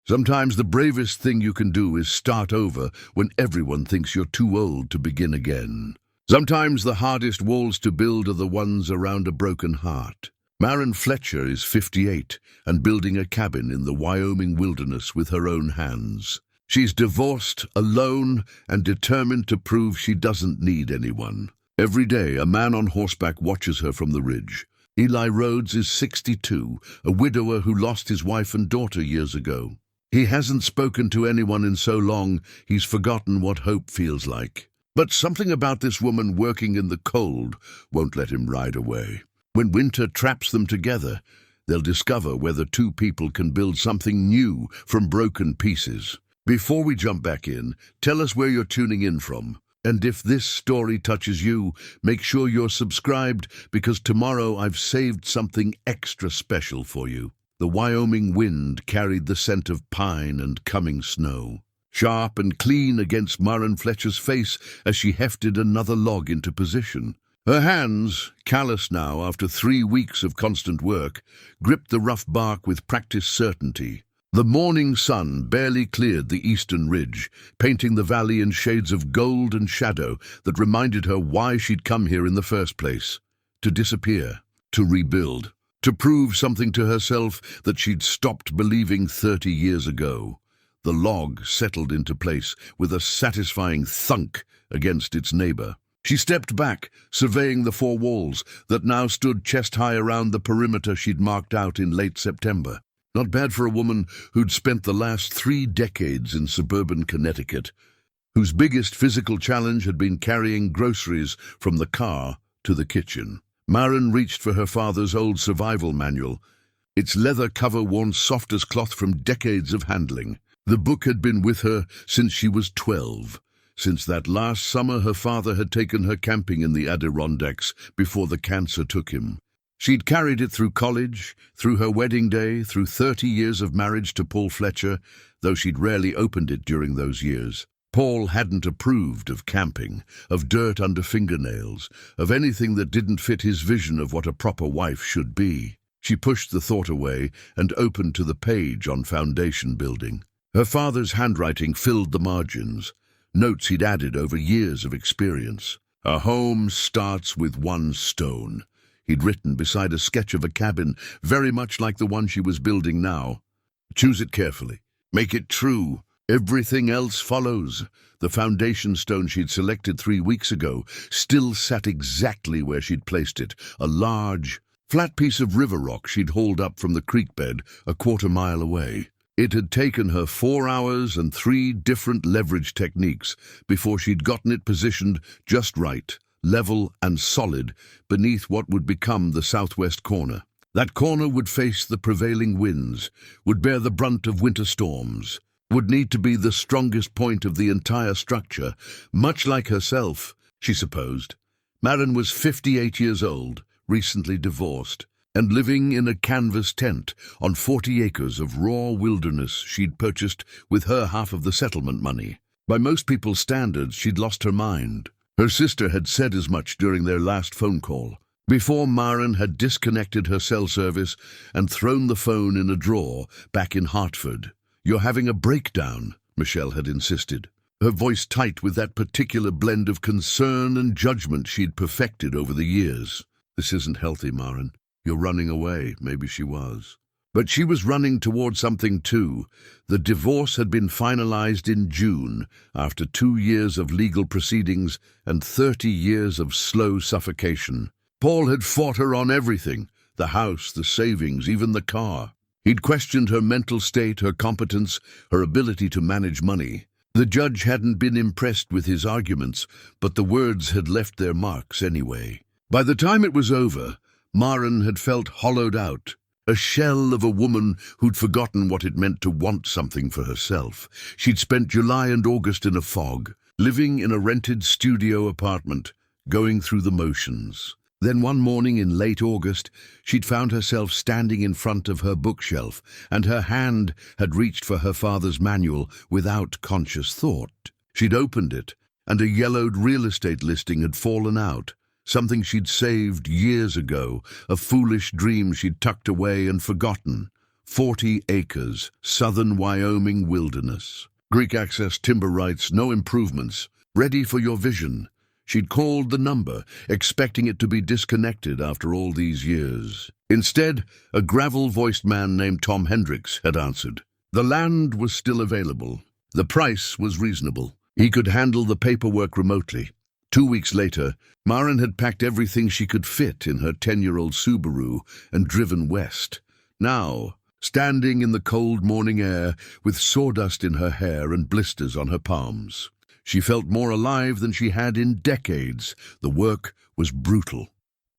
Sometimes the bravest thing you can do is start over when everyone thinks you're too old to begin again. Sometimes the hardest walls to build are the ones around a broken heart. Maren Fletcher is 58 and building a cabin in the Wyoming wilderness with her own hands. She's divorced, alone, and determined to prove she doesn't need anyone. Every day, a man on horseback watches her from the ridge. Eli Rhodes is 62, a widower who lost his wife and daughter years ago. He hasn't spoken to anyone in so long, he's forgotten what hope feels like. But something about this woman working in the cold won't let him ride away. When winter traps them together, they'll discover whether two people can build something new from broken pieces. Before we jump back in, tell us where you're tuning in from. And if this story touches you, make sure you're subscribed, because tomorrow I've saved something extra special for you. The Wyoming wind carried the scent of pine and coming snow, sharp and clean against Maren Fletcher's face as she hefted another log into position. Her hands, callous now after 3 weeks of constant work, gripped the rough bark with practiced certainty. The morning sun barely cleared the eastern ridge, painting the valley in shades of gold and shadow that reminded her why she'd come here in the first place. To disappear, to rebuild, to prove something to herself that she'd stopped believing 30 years ago. The log settled into place with a satisfying thunk against its neighbor. She stepped back, surveying the 4 walls that now stood chest-high around the perimeter she'd marked out in late September. Not bad for a woman who'd spent the last 3 decades in suburban Connecticut, whose biggest physical challenge had been carrying groceries from the car to the kitchen. Maren reached for her father's old survival manual, its leather cover worn soft as cloth from decades of handling. The book had been with her since she was 12. Since that last summer her father had taken her camping in the Adirondacks before the cancer took him. She'd carried it through college, through her wedding day, through 30 years of marriage to Paul Fletcher, though she'd rarely opened it during those years. Paul hadn't approved of camping, of dirt under fingernails, of anything that didn't fit his vision of what a proper wife should be. She pushed the thought away and opened to the page on foundation building. Her father's handwriting filled the margins, notes he'd added over years of experience. A home starts with 1 stone. He'd written beside a sketch of a cabin very much like the one she was building now. Choose it carefully. Make it true. Everything else follows. The foundation stone she'd selected 3 weeks ago still sat exactly where she'd placed it, a large, flat piece of river rock she'd hauled up from the creek bed a 1/4 mile away. It had taken her 4 hours and 3 different leverage techniques before she'd gotten it positioned just right, level and solid, beneath what would become the southwest corner. That corner would face the prevailing winds, would bear the brunt of winter storms, would need to be the strongest point of the entire structure, much like herself, she supposed. Maren was 58 years old, recently divorced, and living in a canvas tent on 40 acres of raw wilderness she'd purchased with her half of the settlement money. By most people's standards, she'd lost her mind. Her sister had said as much during their last phone call, before Maren had disconnected her cell service and thrown the phone in a drawer back in Hartford. "You're having a breakdown," Michelle had insisted, her voice tight with that particular blend of concern and judgment she'd perfected over the years. "This isn't healthy, Maren. You're running away." Maybe she was. But she was running toward something too. The divorce had been finalized in June, after 2 years of legal proceedings and 30 years of slow suffocation. Paul had fought her on everything, the house, the savings, even the car. He'd questioned her mental state, her competence, her ability to manage money. The judge hadn't been impressed with his arguments, but the words had left their marks anyway. By the time it was over, Maren had felt hollowed out, a shell of a woman who'd forgotten what it meant to want something for herself. She'd spent July and August in a fog, living in a rented studio apartment, going through the motions. Then one morning in late August, she'd found herself standing in front of her bookshelf, and her hand had reached for her father's manual without conscious thought. She'd opened it, and a yellowed real estate listing had fallen out. Something she'd saved years ago, a foolish dream she'd tucked away and forgotten. 40 acres, southern Wyoming wilderness. Greek access, timber rights, no improvements. Ready for your vision. She'd called the number, expecting it to be disconnected after all these years. Instead, a gravel-voiced man named Tom Hendricks had answered. The land was still available. The price was reasonable. He could handle the paperwork remotely. 2 weeks later, Maren had packed everything she could fit in her 10-year-old Subaru and driven west. Now, standing in the cold morning air with sawdust in her hair and blisters on her palms, she felt more alive than she had in decades. The work was brutal.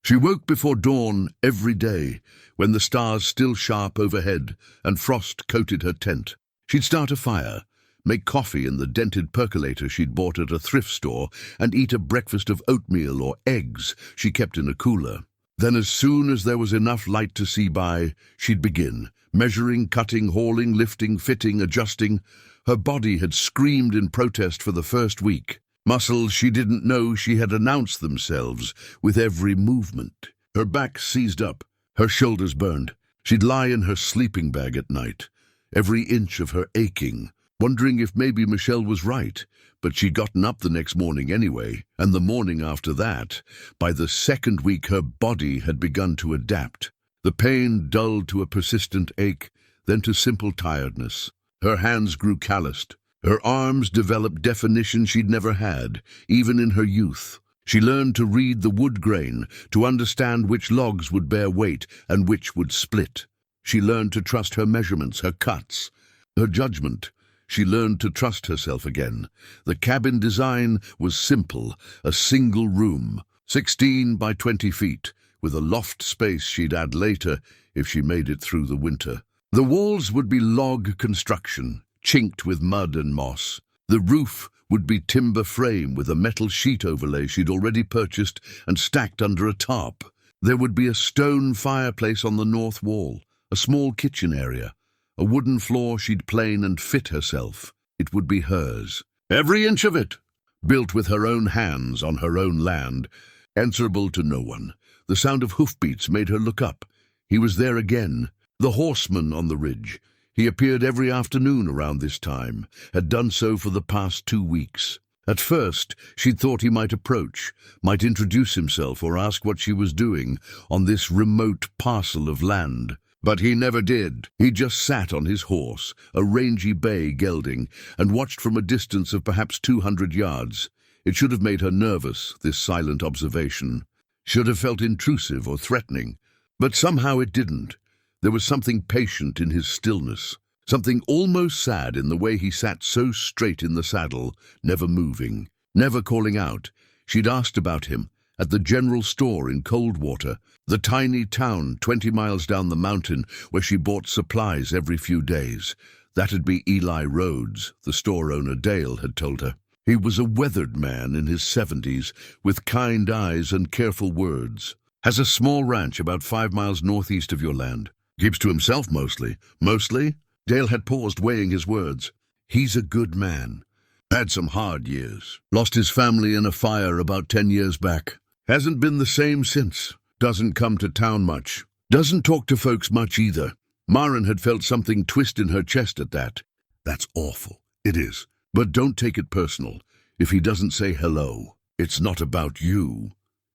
She woke before dawn every day, when the stars still sharp overhead and frost coated her tent. She'd start a fire, make coffee in the dented percolator she'd bought at a thrift store, and eat a breakfast of oatmeal or eggs she kept in a cooler. Then as soon as there was enough light to see by, she'd begin, measuring, cutting, hauling, lifting, fitting, adjusting. Her body had screamed in protest for the first week. Muscles she didn't know she had announced themselves with every movement. Her back seized up, her shoulders burned. She'd lie in her sleeping bag at night, every inch of her aching, wondering if maybe Michelle was right. But she'd gotten up the next morning anyway, and the morning after that. By the second week, her body had begun to adapt. The pain dulled to a persistent ache, then to simple tiredness. Her hands grew calloused. Her arms developed definition she'd never had, even in her youth. She learned to read the wood grain, to understand which logs would bear weight and which would split. She learned to trust her measurements, her cuts, her judgment. She learned to trust herself again. The cabin design was simple, a single room, 16 by 20 feet, with a loft space she'd add later if she made it through the winter. The walls would be log construction, chinked with mud and moss. The roof would be timber frame with a metal sheet overlay she'd already purchased and stacked under a tarp. There would be a stone fireplace on the north wall, a small kitchen area, a wooden floor she'd plane and fit herself. It would be hers. Every inch of it. Built with her own hands on her own land, answerable to no one. The sound of hoofbeats made her look up. He was there again, the horseman on the ridge. He appeared every afternoon around this time, had done so for the past 2 weeks. At first, she'd thought he might approach, might introduce himself or ask what she was doing on this remote parcel of land. But he never did. He just sat on his horse, a rangy bay gelding, and watched from a distance of perhaps 200 yards. It should have made her nervous, this silent observation. Should have felt intrusive or threatening. But somehow it didn't. There was something patient in his stillness, something almost sad in the way he sat so straight in the saddle, never moving, never calling out. She'd asked about him at the general store in Coldwater, the tiny town 20 miles down the mountain where she bought supplies every few days. That'd be Eli Rhodes, the store owner Dale had told her. He was a weathered man in his 70s, with kind eyes and careful words. Has a small ranch about 5 miles northeast of your land. Keeps to himself mostly. Mostly? Dale had paused, weighing his words. He's a good man. Had some hard years. Lost his family in a fire about 10 years back. Hasn't been the same since. Doesn't come to town much. Doesn't talk to folks much either. Maren had felt something twist in her chest at that. That's awful. It is. But don't take it personal. If he doesn't say hello, it's not about you.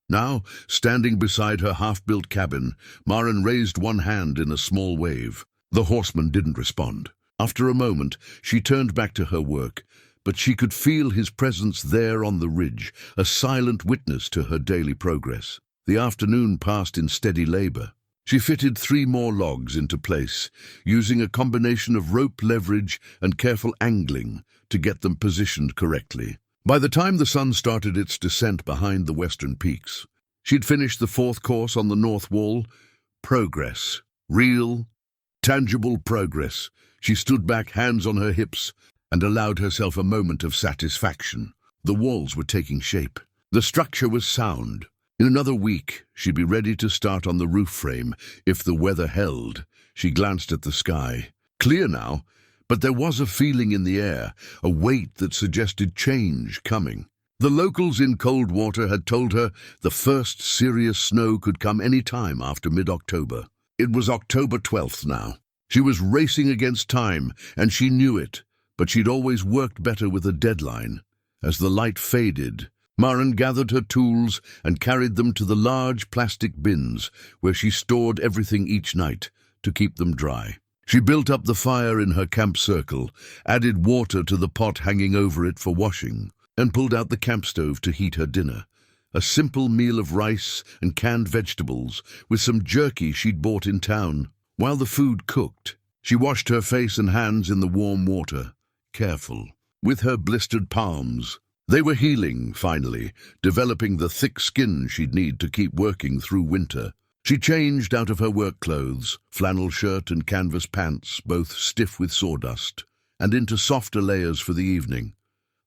Now, standing beside her half-built cabin, Maren raised one hand in a small wave. The horseman didn't respond. After a moment, she turned back to her work, but she could feel his presence there on the ridge, a silent witness to her daily progress. The afternoon passed in steady labor. She fitted 3 more logs into place, using a combination of rope leverage and careful angling to get them positioned correctly. By the time the sun started its descent behind the western peaks, she'd finished the 4th course on the north wall. Progress. Real, tangible progress. She stood back, hands on her hips, and allowed herself a moment of satisfaction. The walls were taking shape. The structure was sound. In another week, she'd be ready to start on the roof frame, if the weather held. She glanced at the sky. Clear now, but there was a feeling in the air, a weight that suggested change coming. The locals in Coldwater had told her the first serious snow could come any time after mid-October. It was October 12th now. She was racing against time, and she knew it, but she'd always worked better with a deadline. As the light faded, Maren gathered her tools and carried them to the large plastic bins where she stored everything each night to keep them dry. She built up the fire in her camp circle, added water to the pot hanging over it for washing, and pulled out the camp stove to heat her dinner. A simple meal of rice and canned vegetables with some jerky she'd bought in town. While the food cooked, she washed her face and hands in the warm water, careful, with her blistered palms. They were healing, finally, developing the thick skin she'd need to keep working through winter. She changed out of her work clothes, flannel shirt and canvas pants, both stiff with sawdust, and into softer layers for the evening.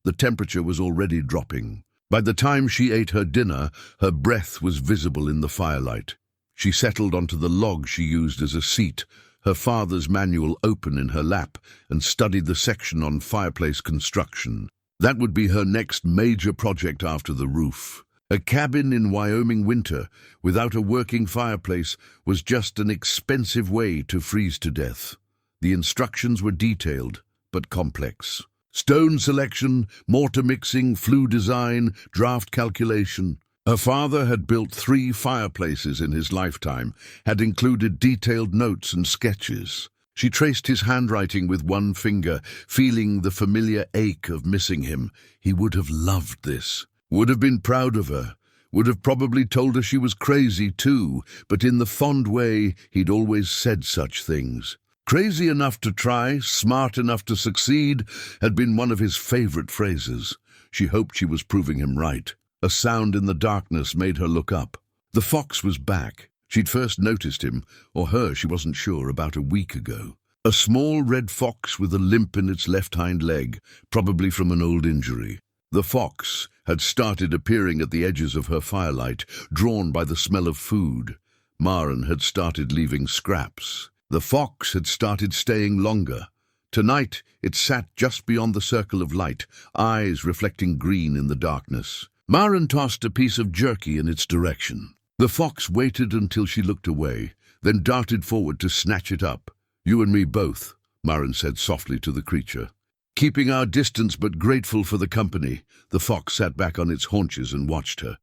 The temperature was already dropping. By the time she ate her dinner, her breath was visible in the firelight. She settled onto the log she used as a seat, her father's manual open in her lap, and studied the section on fireplace construction. That would be her next major project after the roof. A cabin in Wyoming winter without a working fireplace was just an expensive way to freeze to death. The instructions were detailed, but complex. Stone selection, mortar mixing, flue design, draft calculation. Her father had built 3 fireplaces in his lifetime, had included detailed notes and sketches. She traced his handwriting with one finger, feeling the familiar ache of missing him. He would have loved this, would have been proud of her, would have probably told her she was crazy too, but in the fond way he'd always said such things. Crazy enough to try, smart enough to succeed, had been one of his favorite phrases. She hoped she was proving him right. A sound in the darkness made her look up. The fox was back. She'd first noticed him, or her she wasn't sure, about a week ago. A small red fox with a limp in its left hind leg, probably from an old injury. The fox had started appearing at the edges of her firelight, drawn by the smell of food. Maren had started leaving scraps. The fox had started staying longer. Tonight it sat just beyond the circle of light, eyes reflecting green in the darkness. Maren tossed a piece of jerky in its direction. The fox waited until she looked away, then darted forward to snatch it up. "You and me both," Maren said softly to the creature. Keeping our distance but grateful for the company, the fox sat back on its haunches and watched her.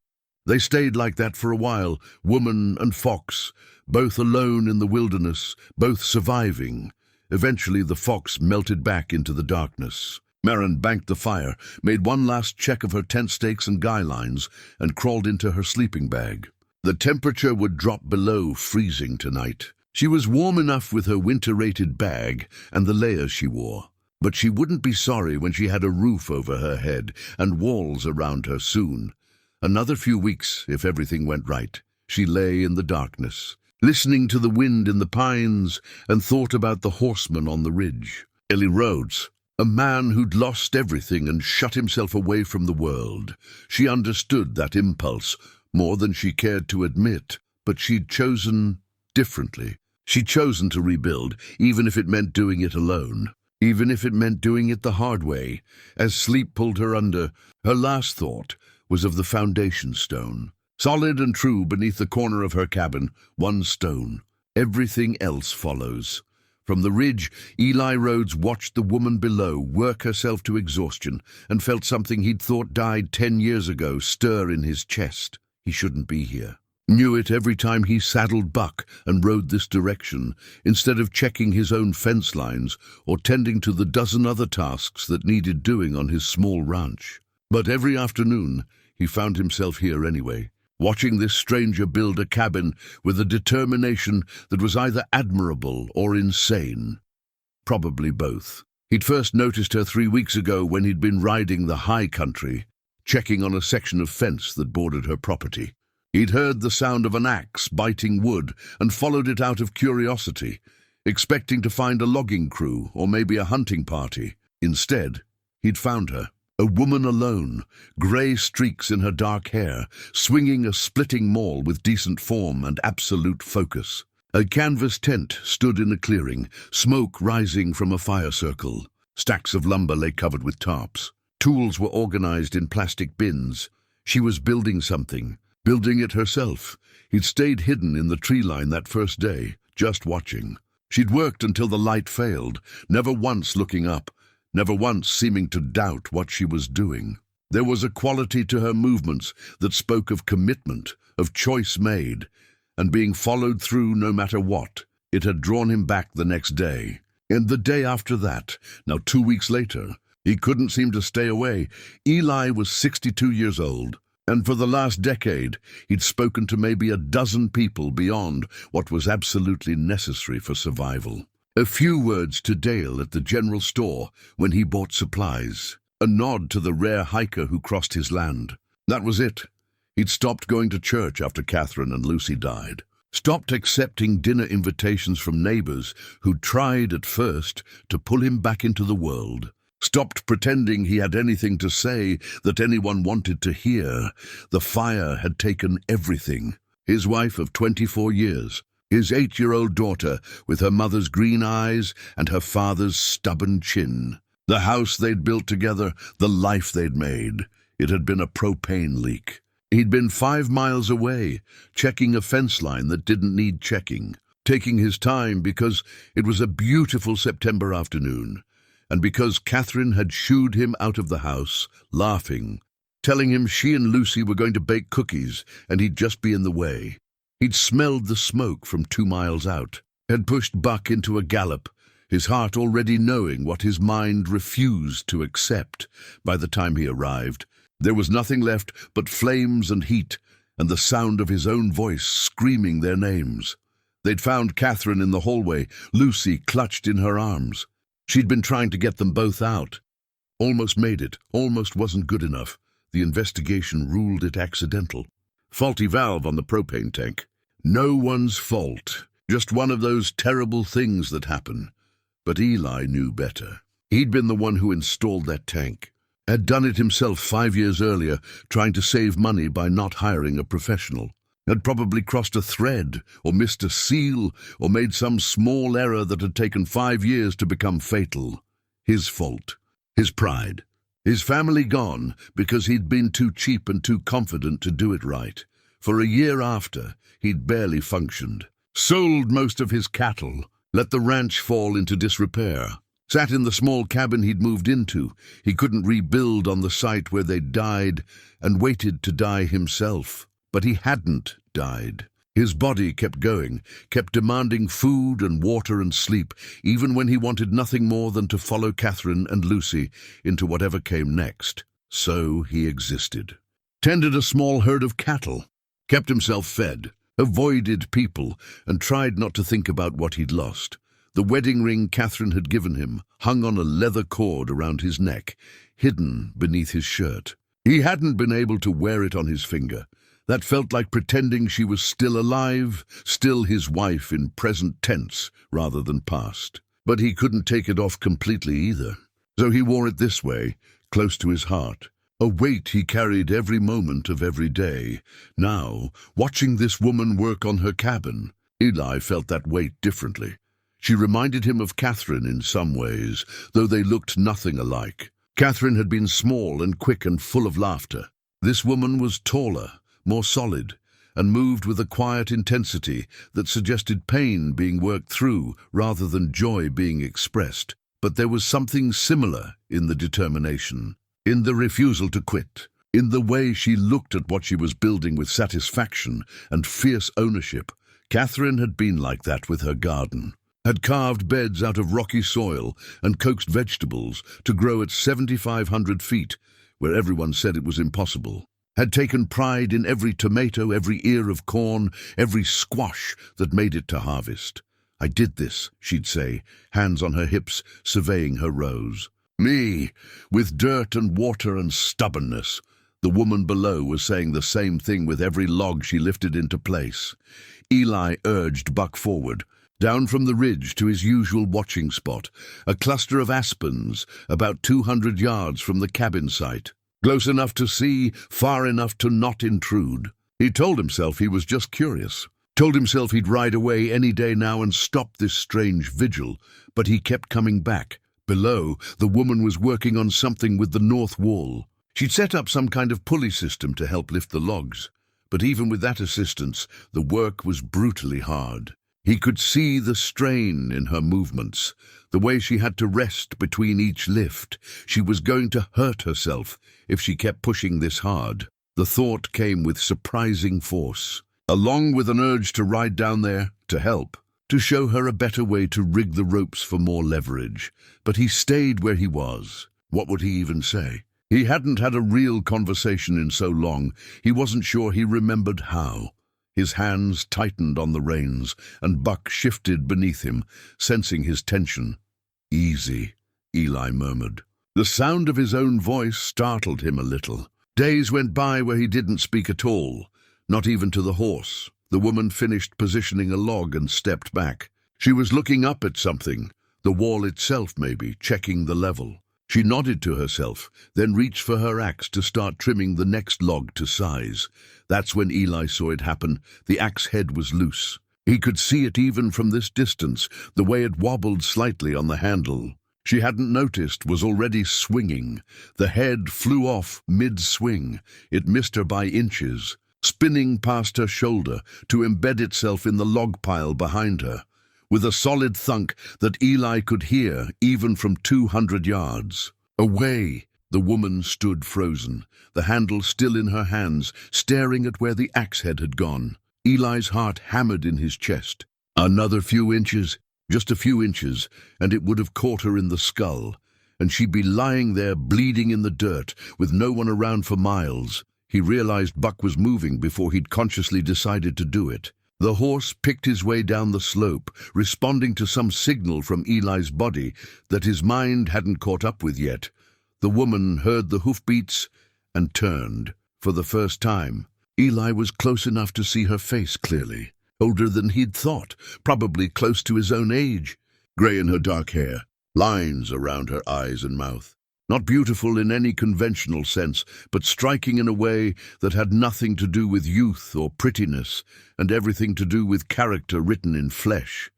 They stayed like that for a while, woman and fox, both alone in the wilderness, both surviving. Eventually the fox melted back into the darkness. Maren banked the fire, made one last check of her tent stakes and guy lines, and crawled into her sleeping bag. The temperature would drop below freezing tonight. She was warm enough with her winter-rated bag and the layers she wore, but she wouldn't be sorry when she had a roof over her head and walls around her soon. Another few weeks, if everything went right. She lay in the darkness, listening to the wind in the pines, and thought about the horseman on the ridge. Eli Rhodes, a man who'd lost everything and shut himself away from the world. She understood that impulse more than she cared to admit, but she'd chosen differently. She'd chosen to rebuild, even if it meant doing it alone, even if it meant doing it the hard way. As sleep pulled her under, her last thought was of the foundation stone. Solid and true beneath the corner of her cabin, one stone. Everything else follows. From the ridge, Eli Rhodes watched the woman below work herself to exhaustion and felt something he'd thought died 10 years ago stir in his chest. He shouldn't be here. Knew it every time he saddled Buck and rode this direction, instead of checking his own fence lines or tending to the dozen other tasks that needed doing on his small ranch. But every afternoon, he found himself here anyway, watching this stranger build a cabin with a determination that was either admirable or insane. Probably both. He'd first noticed her 3 weeks ago when he'd been riding the high country, checking on a section of fence that bordered her property. He'd heard the sound of an axe biting wood and followed it out of curiosity, expecting to find a logging crew or maybe a hunting party. Instead, he'd found her. A woman alone, grey streaks in her dark hair, swinging a splitting maul with decent form and absolute focus. A canvas tent stood in a clearing, smoke rising from a fire circle. Stacks of lumber lay covered with tarps. Tools were organized in plastic bins. She was building something, building it herself. He'd stayed hidden in the tree line that first day, just watching. She'd worked until the light failed, never once looking up, never once seeming to doubt what she was doing. There was a quality to her movements that spoke of commitment, of choice made, and being followed through no matter what. It had drawn him back the next day. And the day after that, now 2 weeks later, he couldn't seem to stay away. Eli was 62 years old, and for the last decade, he'd spoken to maybe a dozen people beyond what was absolutely necessary for survival. A few words to Dale at the general store when he bought supplies. A nod to the rare hiker who crossed his land. That was it. He'd stopped going to church after Catherine and Lucy died. Stopped accepting dinner invitations from neighbors who'd tried at first to pull him back into the world. Stopped pretending he had anything to say that anyone wanted to hear. The fire had taken everything. His wife of 24 years, his 8-year-old daughter with her mother's green eyes and her father's stubborn chin. The house they'd built together, the life they'd made. It had been a propane leak. He'd been 5 miles away, checking a fence line that didn't need checking, taking his time because it was a beautiful September afternoon, and because Catherine had shooed him out of the house, laughing, telling him she and Lucy were going to bake cookies and he'd just be in the way. He'd smelled the smoke from 2 miles out, had pushed Buck into a gallop, his heart already knowing what his mind refused to accept by the time he arrived. There was nothing left but flames and heat, and the sound of his own voice screaming their names. They'd found Catherine in the hallway, Lucy clutched in her arms. She'd been trying to get them both out. Almost made it, almost wasn't good enough. The investigation ruled it accidental. Faulty valve on the propane tank. No one's fault, just one of those terrible things that happen. But Eli knew better. He'd been the one who installed that tank. Had done it himself 5 years earlier, trying to save money by not hiring a professional. Had probably crossed a thread, or missed a seal, or made some small error that had taken 5 years to become fatal. His fault. His pride. His family gone because he'd been too cheap and too confident to do it right. For a year after, he'd barely functioned. Sold most of his cattle. Let the ranch fall into disrepair. Sat in the small cabin he'd moved into. He couldn't rebuild on the site where they'd died, and waited to die himself. But he hadn't died. His body kept going, kept demanding food and water and sleep, even when he wanted nothing more than to follow Catherine and Lucy into whatever came next. So he existed. Tended a small herd of cattle, kept himself fed, avoided people, and tried not to think about what he'd lost. The wedding ring Catherine had given him hung on a leather cord around his neck, hidden beneath his shirt. He hadn't been able to wear it on his finger. That felt like pretending she was still alive, still his wife in present tense rather than past. But he couldn't take it off completely either. So he wore it this way, close to his heart. A weight he carried every moment of every day. Now, watching this woman work on her cabin, Eli felt that weight differently. She reminded him of Catherine in some ways, though they looked nothing alike. Catherine had been small and quick and full of laughter. This woman was taller, more solid, and moved with a quiet intensity that suggested pain being worked through rather than joy being expressed. But there was something similar in the determination, in the refusal to quit, in the way she looked at what she was building with satisfaction and fierce ownership. Catherine had been like that with her garden. Had carved beds out of rocky soil and coaxed vegetables to grow at 7,500 feet, where everyone said it was impossible. Had taken pride in every tomato, every ear of corn, every squash that made it to harvest. "I did this," she'd say, hands on her hips, surveying her rows. "Me, with dirt and water and stubbornness." The woman below was saying the same thing with every log she lifted into place. Eli urged Buck forward, down from the ridge to his usual watching spot, a cluster of aspens about 200 yards from the cabin site. Close enough to see, far enough to not intrude. He told himself he was just curious. Told himself he'd ride away any day now and stop this strange vigil, but he kept coming back. Below, the woman was working on something with the north wall. She'd set up some kind of pulley system to help lift the logs. But even with that assistance, the work was brutally hard. He could see the strain in her movements, the way she had to rest between each lift. She was going to hurt herself if she kept pushing this hard. The thought came with surprising force, along with an urge to ride down there, to help, to show her a better way to rig the ropes for more leverage. But he stayed where he was. What would he even say? He hadn't had a real conversation in so long, he wasn't sure he remembered how. His hands tightened on the reins, and Buck shifted beneath him, sensing his tension. "Easy," Eli murmured. The sound of his own voice startled him a little. Days went by where he didn't speak at all, not even to the horse. The woman finished positioning a log and stepped back. She was looking up at something, the wall itself maybe, checking the level. She nodded to herself, then reached for her axe to start trimming the next log to size. That's when Eli saw it happen. The axe head was loose. He could see it even from this distance, the way it wobbled slightly on the handle. She hadn't noticed, was already swinging. The head flew off mid-swing. It missed her by inches, spinning past her shoulder to embed itself in the log pile behind her, with a solid thunk that Eli could hear even from 200 yards. Away, the woman stood frozen, the handle still in her hands, staring at where the axe head had gone. Eli's heart hammered in his chest. Another few inches, just a few inches, and it would have caught her in the skull, and she'd be lying there bleeding in the dirt, with no one around for miles. He realized Buck was moving before he'd consciously decided to do it. The horse picked his way down the slope, responding to some signal from Eli's body that his mind hadn't caught up with yet. The woman heard the hoofbeats and turned. For the first time, Eli was close enough to see her face clearly. Older than he'd thought, probably close to his own age. Grey in her dark hair, lines around her eyes and mouth. Not beautiful in any conventional sense, but striking in a way that had nothing to do with youth or prettiness, and everything to do with character written in flesh.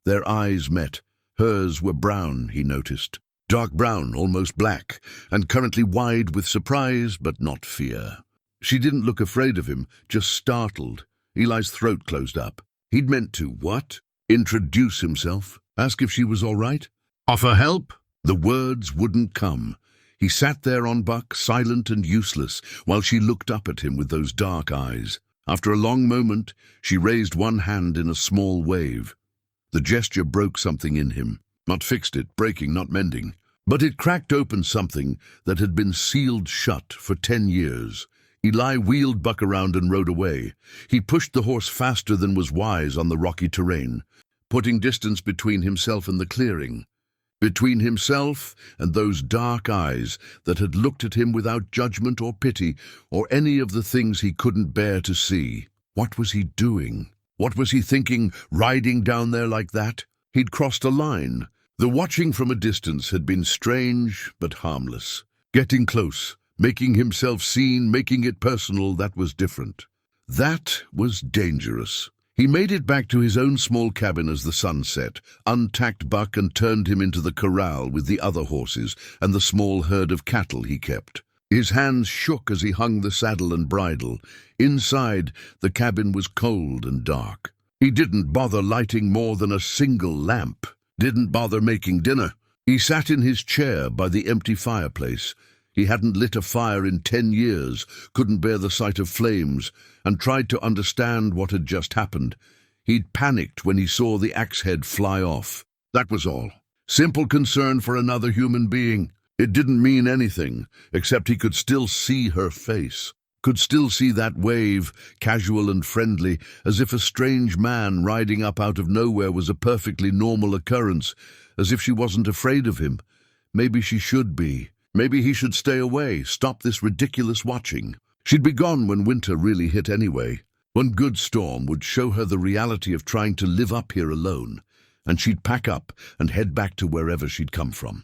Their eyes met. Hers were brown, he noticed. Dark brown, almost black, and currently wide with surprise but not fear. She didn't look afraid of him, just startled. Eli's throat closed up. He'd meant to, what? Introduce himself? Ask if she was all right? Offer help? The words wouldn't come. He sat there on Buck, silent and useless, while she looked up at him with those dark eyes. After a long moment, she raised one hand in a small wave. The gesture broke something in him. Not fixed it, breaking, not mending. But it cracked open something that had been sealed shut for 10 years. Eli wheeled Buck around and rode away. He pushed the horse faster than was wise on the rocky terrain, putting distance between himself and the clearing. Between himself and those dark eyes that had looked at him without judgment or pity or any of the things he couldn't bear to see. What was he doing? What was he thinking, riding down there like that? He'd crossed a line. The watching from a distance had been strange but harmless. Getting close, making himself seen, making it personal, that was different. That was dangerous. He made it back to his own small cabin as the sun set, untacked Buck and turned him into the corral with the other horses and the small herd of cattle he kept. His hands shook as he hung the saddle and bridle. Inside, the cabin was cold and dark. He didn't bother lighting more than a single lamp, didn't bother making dinner. He sat in his chair by the empty fireplace. He hadn't lit a fire in 10 years, couldn't bear the sight of flames, and tried to understand what had just happened. He'd panicked when he saw the axe head fly off. That was all. Simple concern for another human being. It didn't mean anything, except he could still see her face. Could still see that wave, casual and friendly, as if a strange man riding up out of nowhere was a perfectly normal occurrence, as if she wasn't afraid of him. Maybe she should be. Maybe he should stay away, stop this ridiculous watching. She'd be gone when winter really hit anyway. One good storm would show her the reality of trying to live up here alone, and she'd pack up and head back to wherever she'd come from.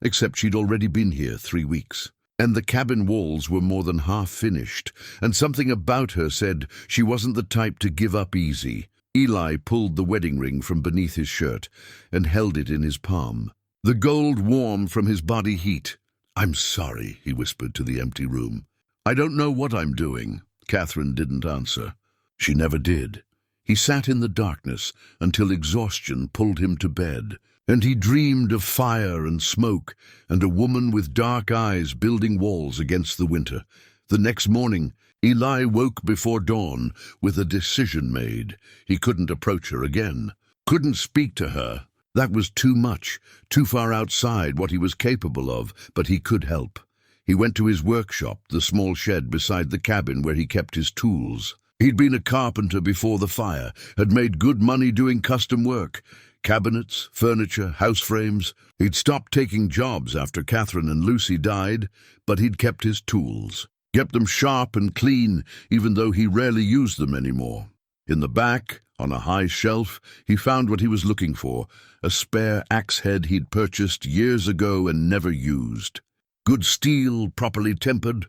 Except she'd already been here 3 weeks, and the cabin walls were more than half finished, and something about her said she wasn't the type to give up easy. Eli pulled the wedding ring from beneath his shirt and held it in his palm, the gold warm from his body heat. "I'm sorry," he whispered to the empty room. "I don't know what I'm doing." Catherine didn't answer. She never did. He sat in the darkness until exhaustion pulled him to bed, and he dreamed of fire and smoke and a woman with dark eyes building walls against the winter. The next morning, Eli woke before dawn with a decision made. He couldn't approach her again, couldn't speak to her. That was too much, too far outside what he was capable of, but he could help. He went to his workshop, the small shed beside the cabin where he kept his tools. He'd been a carpenter before the fire, had made good money doing custom work. Cabinets, furniture, house frames. He'd stopped taking jobs after Catherine and Lucy died, but he'd kept his tools. Kept them sharp and clean, even though he rarely used them anymore. In the back, on a high shelf, he found what he was looking for, a spare axe head he'd purchased years ago and never used. Good steel, properly tempered,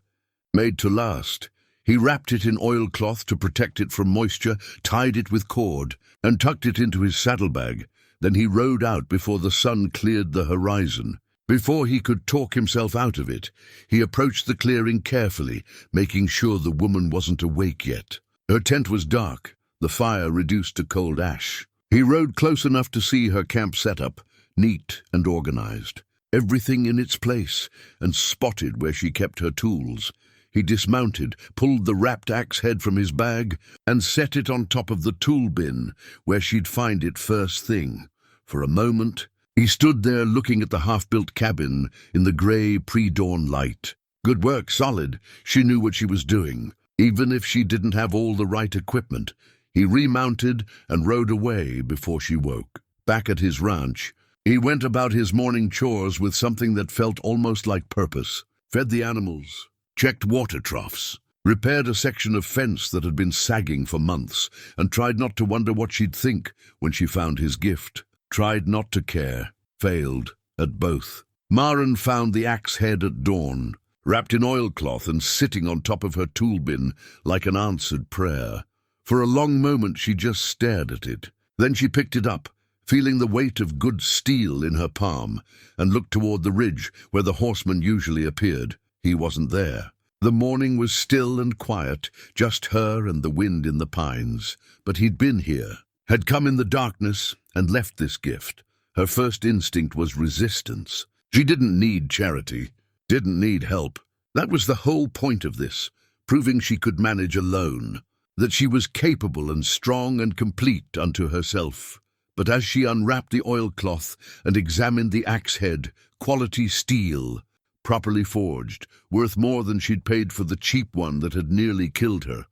made to last. He wrapped it in oilcloth to protect it from moisture, tied it with cord, and tucked it into his saddlebag. Then he rode out before the sun cleared the horizon. Before he could talk himself out of it, he approached the clearing carefully, making sure the woman wasn't awake yet. Her tent was dark, the fire reduced to cold ash. He rode close enough to see her camp setup, neat and organized. Everything in its place, and spotted where she kept her tools. He dismounted, pulled the wrapped axe head from his bag, and set it on top of the tool bin, where she'd find it first thing. For a moment, he stood there looking at the half-built cabin in the grey pre-dawn light. Good work, solid. She knew what she was doing, even if she didn't have all the right equipment. He remounted and rode away before she woke. Back at his ranch, he went about his morning chores with something that felt almost like purpose. Fed the animals, checked water troughs, repaired a section of fence that had been sagging for months, and tried not to wonder what she'd think when she found his gift. Tried not to care, failed at both. Maren found the axe head at dawn, wrapped in oilcloth and sitting on top of her tool bin like an answered prayer. For a long moment she just stared at it. Then she picked it up, feeling the weight of good steel in her palm, and looked toward the ridge where the horseman usually appeared. He wasn't there. The morning was still and quiet, just her and the wind in the pines. But he'd been here, had come in the darkness, and left this gift. Her first instinct was resistance. She didn't need charity, didn't need help. That was the whole point of this, proving she could manage alone, that she was capable and strong and complete unto herself. But as she unwrapped the oilcloth and examined the axe head, quality steel, properly forged, worth more than she'd paid for the cheap one that had nearly killed her,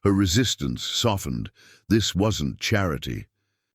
her resistance softened. This wasn't charity.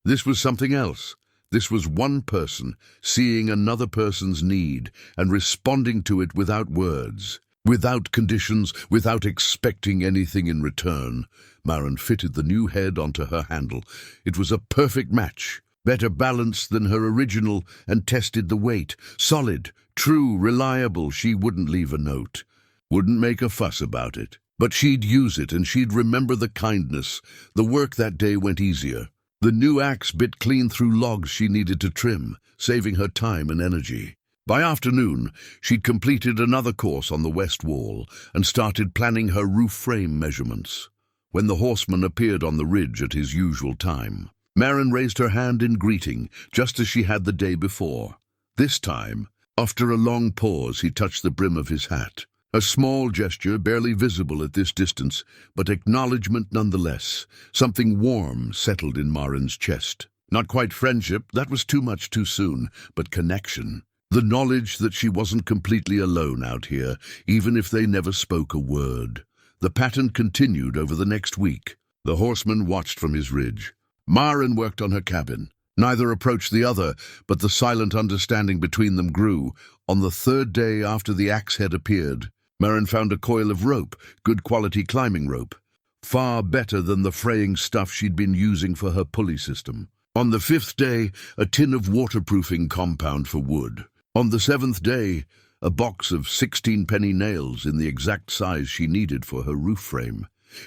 This was something else. This was one person seeing another person's need and responding to it without words, without conditions, without expecting anything in return. Maren fitted the new head onto her handle. It was a perfect match, better balanced than her original, and tested the weight. Solid, true, reliable. She wouldn't leave a note, wouldn't make a fuss about it. But she'd use it, and she'd remember the kindness. The work that day went easier. The new axe bit clean through logs she needed to trim, saving her time and energy. By afternoon, she'd completed another course on the west wall and started planning her roof frame measurements. When the horseman appeared on the ridge at his usual time, Maren raised her hand in greeting, just as she had the day before. This time, after a long pause, he touched the brim of his hat. A small gesture, barely visible at this distance, but acknowledgement nonetheless. Something warm settled in Maren's chest. Not quite friendship, that was too much too soon, but connection. The knowledge that she wasn't completely alone out here, even if they never spoke a word. The pattern continued over the next week. The horseman watched from his ridge. Maren worked on her cabin. Neither approached the other, but the silent understanding between them grew. On the third day after the axe head appeared, Maren found a coil of rope, good quality climbing rope, far better than the fraying stuff she'd been using for her pulley system. On the fifth day, a tin of waterproofing compound for wood. On the seventh day, a box of 16-penny nails in the exact size she needed for her roof frame.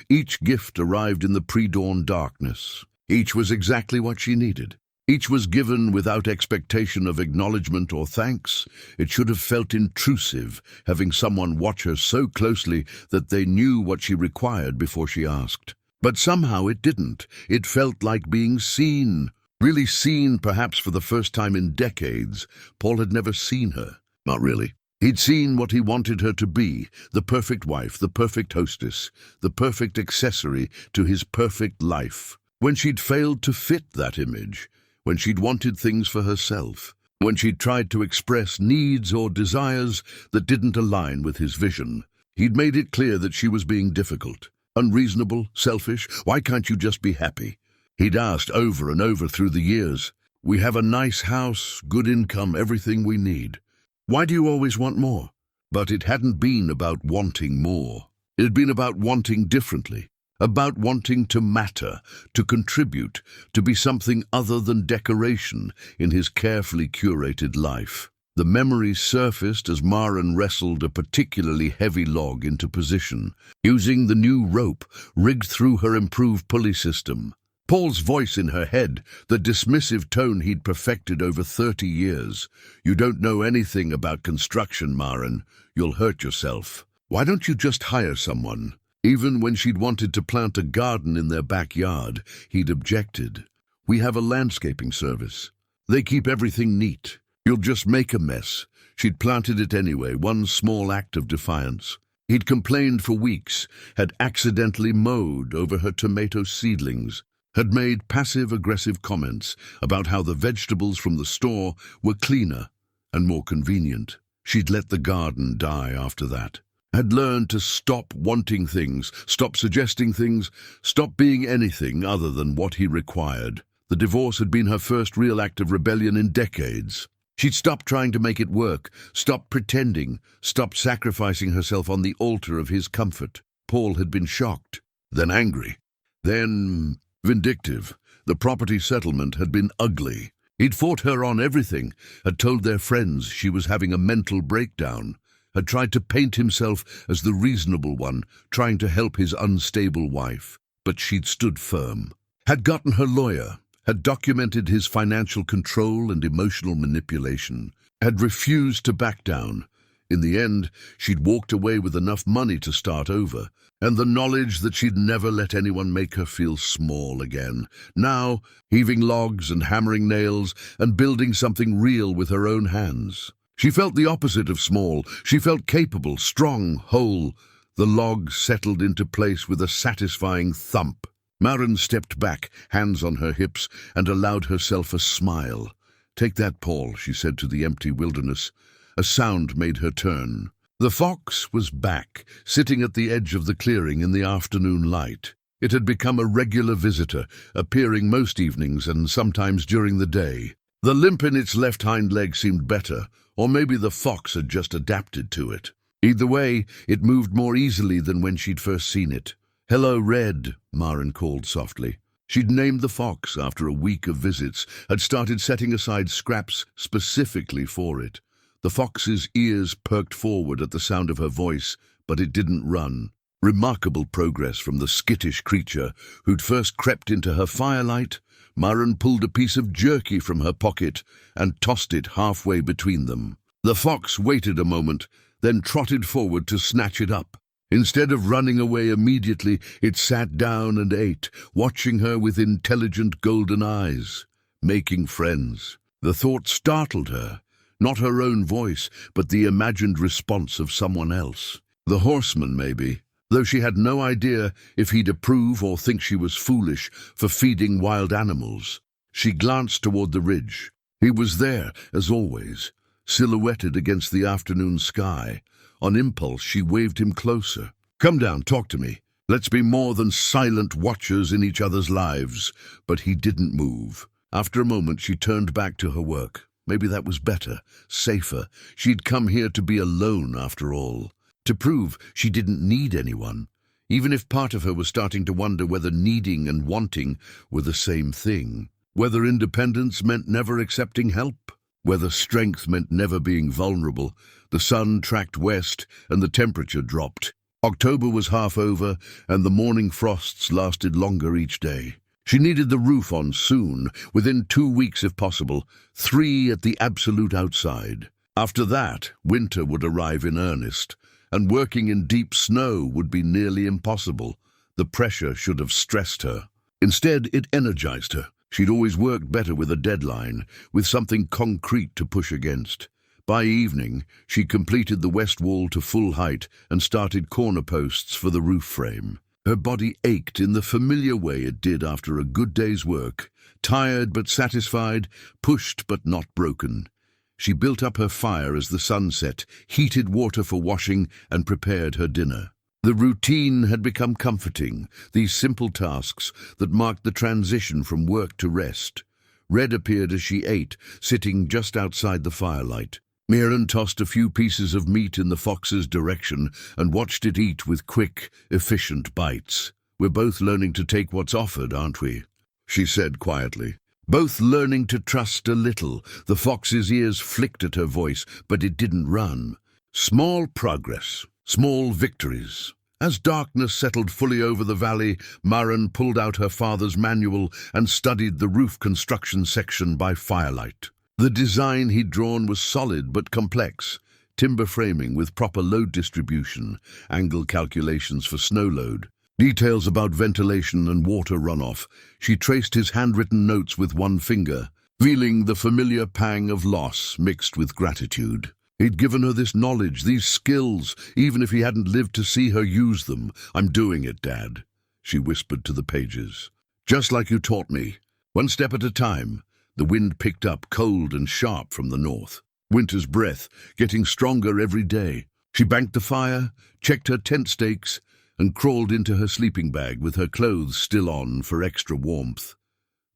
Each gift arrived in the pre-dawn darkness. Each was exactly what she needed. Each was given without expectation of acknowledgement or thanks. It should have felt intrusive, having someone watch her so closely that they knew what she required before she asked. But somehow it didn't. It felt like being seen. Really seen, perhaps for the first time in decades. Paul had never seen her. Not really. He'd seen what he wanted her to be, the perfect wife, the perfect hostess, the perfect accessory to his perfect life. When she'd failed to fit that image, when she'd wanted things for herself, when she'd tried to express needs or desires that didn't align with his vision, he'd made it clear that she was being difficult, unreasonable, selfish. Why can't you just be happy? He'd asked over and over through the years, we have a nice house, good income, everything we need. Why do you always want more? But it hadn't been about wanting more. It had been about wanting differently, about wanting to matter, to contribute, to be something other than decoration in his carefully curated life. The memories surfaced as Maren wrestled a particularly heavy log into position, using the new rope rigged through her improved pulley system. Paul's voice in her head, the dismissive tone he'd perfected over 30 years. You don't know anything about construction, Maren. You'll hurt yourself. Why don't you just hire someone? Even when she'd wanted to plant a garden in their backyard, he'd objected. We have a landscaping service. They keep everything neat. You'll just make a mess. She'd planted it anyway, one small act of defiance. He'd complained for weeks, had accidentally mowed over her tomato seedlings, had made passive-aggressive comments about how the vegetables from the store were cleaner and more convenient. She'd let the garden die after that. Had learned to stop wanting things, stop suggesting things, stop being anything other than what he required. The divorce had been her first real act of rebellion in decades. She'd stopped trying to make it work, stopped pretending, stopped sacrificing herself on the altar of his comfort. Paul had been shocked, then angry, then vindictive. The property settlement had been ugly. He'd fought her on everything, had told their friends she was having a mental breakdown, had tried to paint himself as the reasonable one, trying to help his unstable wife. But she'd stood firm, had gotten her lawyer, had documented his financial control and emotional manipulation, had refused to back down. In the end, she'd walked away with enough money to start over, and the knowledge that she'd never let anyone make her feel small again. Now, heaving logs and hammering nails and building something real with her own hands. She felt the opposite of small. She felt capable, strong, whole. The log settled into place with a satisfying thump. Maren stepped back, hands on her hips, and allowed herself a smile. "Take that, Paul," she said to the empty wilderness. A sound made her turn. The fox was back, sitting at the edge of the clearing in the afternoon light. It had become a regular visitor, appearing most evenings and sometimes during the day. The limp in its left hind leg seemed better, or maybe the fox had just adapted to it. Either way, it moved more easily than when she'd first seen it. "Hello, Red," Maren called softly. She'd named the fox after a week of visits, had started setting aside scraps specifically for it. The fox's ears perked forward at the sound of her voice, but it didn't run. Remarkable progress from the skittish creature who'd first crept into her firelight. Maren pulled a piece of jerky from her pocket and tossed it halfway between them. The fox waited a moment, then trotted forward to snatch it up. Instead of running away immediately, it sat down and ate, watching her with intelligent golden eyes, making friends. The thought startled her. Not her own voice, but the imagined response of someone else. The horseman, maybe, though she had no idea if he'd approve or think she was foolish for feeding wild animals. She glanced toward the ridge. He was there, as always, silhouetted against the afternoon sky. On impulse, she waved him closer. "Come down, talk to me. Let's be more than silent watchers in each other's lives." But he didn't move. After a moment, she turned back to her work. Maybe that was better, safer. She'd come here to be alone, after all. To prove she didn't need anyone. Even if part of her was starting to wonder whether needing and wanting were the same thing. Whether independence meant never accepting help. Whether strength meant never being vulnerable. The sun tracked west and the temperature dropped. October was half over and the morning frosts lasted longer each day. She needed the roof on soon, within 2 weeks if possible, 3 at the absolute outside. After that, winter would arrive in earnest, and working in deep snow would be nearly impossible. The pressure should have stressed her. Instead, it energized her. She'd always worked better with a deadline, with something concrete to push against. By evening, she completed the west wall to full height and started corner posts for the roof frame. Her body ached in the familiar way it did after a good day's work, tired but satisfied, pushed but not broken. She built up her fire as the sun set, heated water for washing, and prepared her dinner. The routine had become comforting, these simple tasks that marked the transition from work to rest. Red appeared as she ate, sitting just outside the firelight. Maren tossed a few pieces of meat in the fox's direction and watched it eat with quick, efficient bites. "We're both learning to take what's offered, aren't we?" she said quietly. "Both learning to trust a little." The fox's ears flicked at her voice, but it didn't run. Small progress, small victories. As darkness settled fully over the valley, Maren pulled out her father's manual and studied the roof construction section by firelight. The design he'd drawn was solid but complex. Timber framing with proper load distribution, angle calculations for snow load, details about ventilation and water runoff. She traced his handwritten notes with one finger, feeling the familiar pang of loss mixed with gratitude. He'd given her this knowledge, these skills, even if he hadn't lived to see her use them. "I'm doing it, Dad," she whispered to the pages. "Just like you taught me. One step at a time." The wind picked up, cold and sharp from the north. Winter's breath, getting stronger every day. She banked the fire, checked her tent stakes, and crawled into her sleeping bag with her clothes still on for extra warmth.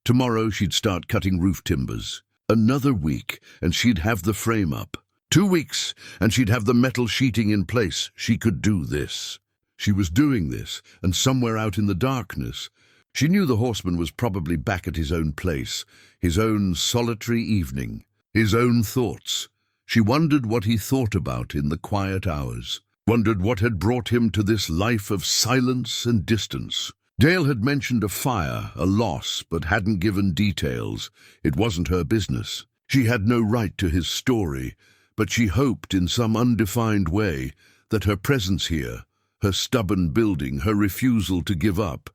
Tomorrow she'd start cutting roof timbers. Another week, and she'd have the frame up. 2 weeks, and she'd have the metal sheeting in place. She could do this. She was doing this, and somewhere out in the darkness, she knew the horseman was probably back at his own place, his own solitary evening, his own thoughts. She wondered what he thought about in the quiet hours, wondered what had brought him to this life of silence and distance. Dale had mentioned a fire, a loss, but hadn't given details. It wasn't her business. She had no right to his story, but she hoped in some undefined way that her presence here, her stubborn building, her refusal to give up,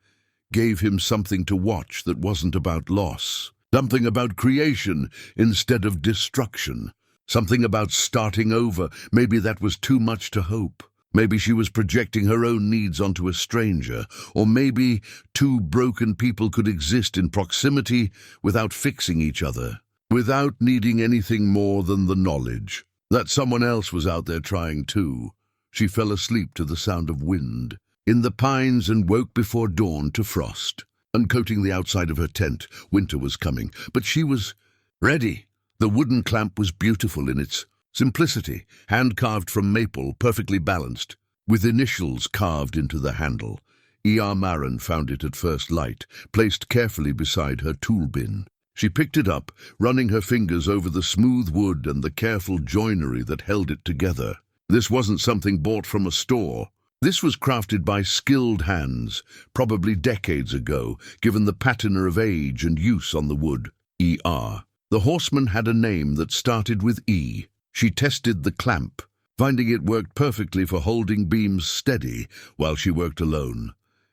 gave him something to watch that wasn't about loss, something about creation instead of destruction, something about starting over. Maybe that was too much to hope. Maybe she was projecting her own needs onto a stranger, or maybe two broken people could exist in proximity without fixing each other, without needing anything more than the knowledge that someone else was out there trying too. She fell asleep to the sound of wind in the pines and woke before dawn to frost. Uncoating the outside of her tent, winter was coming, but she was ready. The wooden clamp was beautiful in its simplicity, hand-carved from maple, perfectly balanced, with initials carved into the handle. Maren found it at first light, placed carefully beside her tool bin. She picked it up, running her fingers over the smooth wood and the careful joinery that held it together. This wasn't something bought from a store. This was crafted by skilled hands, probably decades ago, given the patina of age and use on the wood. E.R. The horseman had a name that started with E. She tested the clamp, finding it worked perfectly for holding beams steady while she worked alone.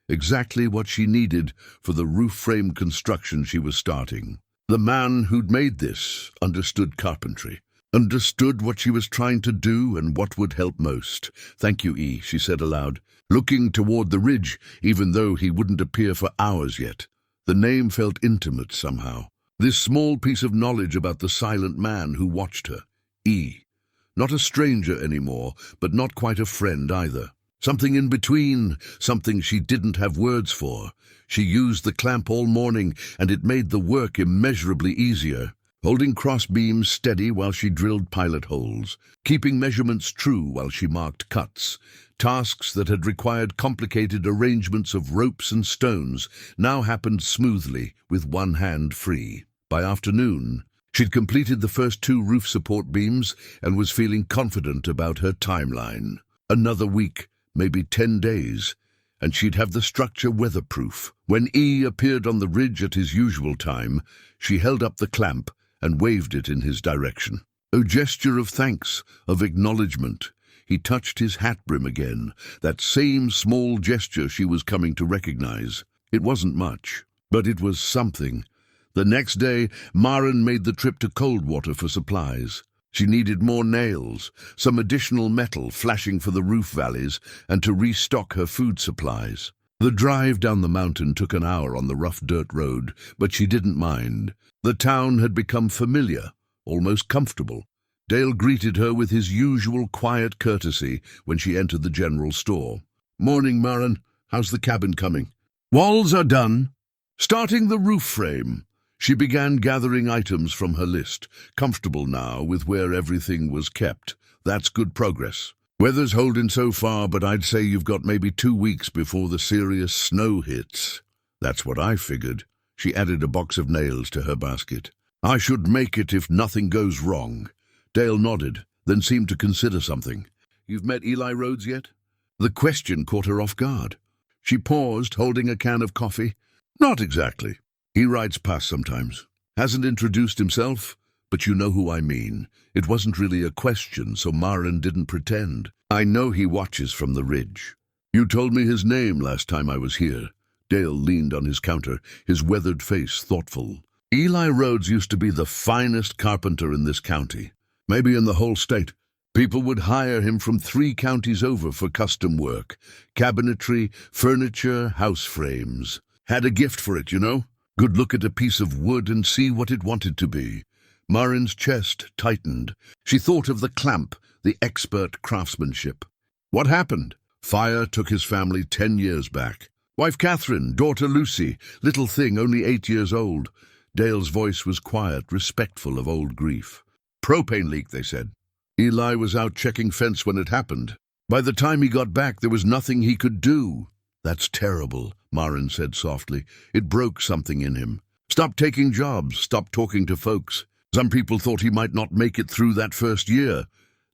Exactly what she needed for the roof frame construction she was starting. The man who'd made this understood carpentry, understood what she was trying to do and what would help most. "Thank you, E," she said aloud, looking toward the ridge, even though he wouldn't appear for hours yet. The name felt intimate somehow. This small piece of knowledge about the silent man who watched her. E. Not a stranger anymore, but not quite a friend either. Something in between, something she didn't have words for. She used the clamp all morning, and it made the work immeasurably easier, holding cross beams steady while she drilled pilot holes, keeping measurements true while she marked cuts. Tasks that had required complicated arrangements of ropes and stones now happened smoothly, with one hand free. By afternoon, she'd completed the first 2 roof support beams and was feeling confident about her timeline. Another week, maybe 10 days, and she'd have the structure weatherproof. When E appeared on the ridge at his usual time, she held up the clamp and waved it in his direction. A gesture of thanks, of acknowledgement. he touched his hat brim again, that same small gesture she was coming to recognize. It wasn't much, but it was something. The next day, Maren made the trip to Coldwater for supplies. She needed more nails, some additional metal flashing for the roof valleys, and to restock her food supplies. The drive down the mountain took an hour on the rough dirt road, but she didn't mind. The town had become familiar, almost comfortable. Dale greeted her with his usual quiet courtesy when she entered the general store. "Morning, Maren. How's the cabin coming?" "Walls are done. Starting the roof frame." She began gathering items from her list, comfortable now with where everything was kept. "That's good progress. Weather's holding so far, but I'd say you've got maybe 2 weeks before the serious snow hits." "That's what I figured." She added a box of nails to her basket. "I should make it if nothing goes wrong." Dale nodded, then seemed to consider something. "You've met Eli Rhodes yet?" The question caught her off guard. She paused, holding a can of coffee. "Not exactly. He rides past sometimes. Hasn't introduced himself, but you know who I mean." It wasn't really a question, so Maren didn't pretend. "I know he watches from the ridge. You told me his name last time I was here." Dale leaned on his counter, his weathered face thoughtful. "Eli Rhodes used to be the finest carpenter in this county, maybe in the whole state. People would hire him from 3 counties over for custom work, cabinetry, furniture, house frames. Had a gift for it, you know. Could look at a piece of wood and see what it wanted to be." Maren's chest tightened. She thought of the clamp, the expert craftsmanship. "What happened?" "Fire took his family 10 years back. Wife Catherine, daughter Lucy, little thing, only 8 years old." Dale's voice was quiet, respectful of old grief. "Propane leak, they said. Eli was out checking fence when it happened. By the time he got back, there was nothing he could do." "That's terrible," Maren said softly. "It broke something in him. Stop taking jobs, stop talking to folks. Some people thought he might not make it through that first year."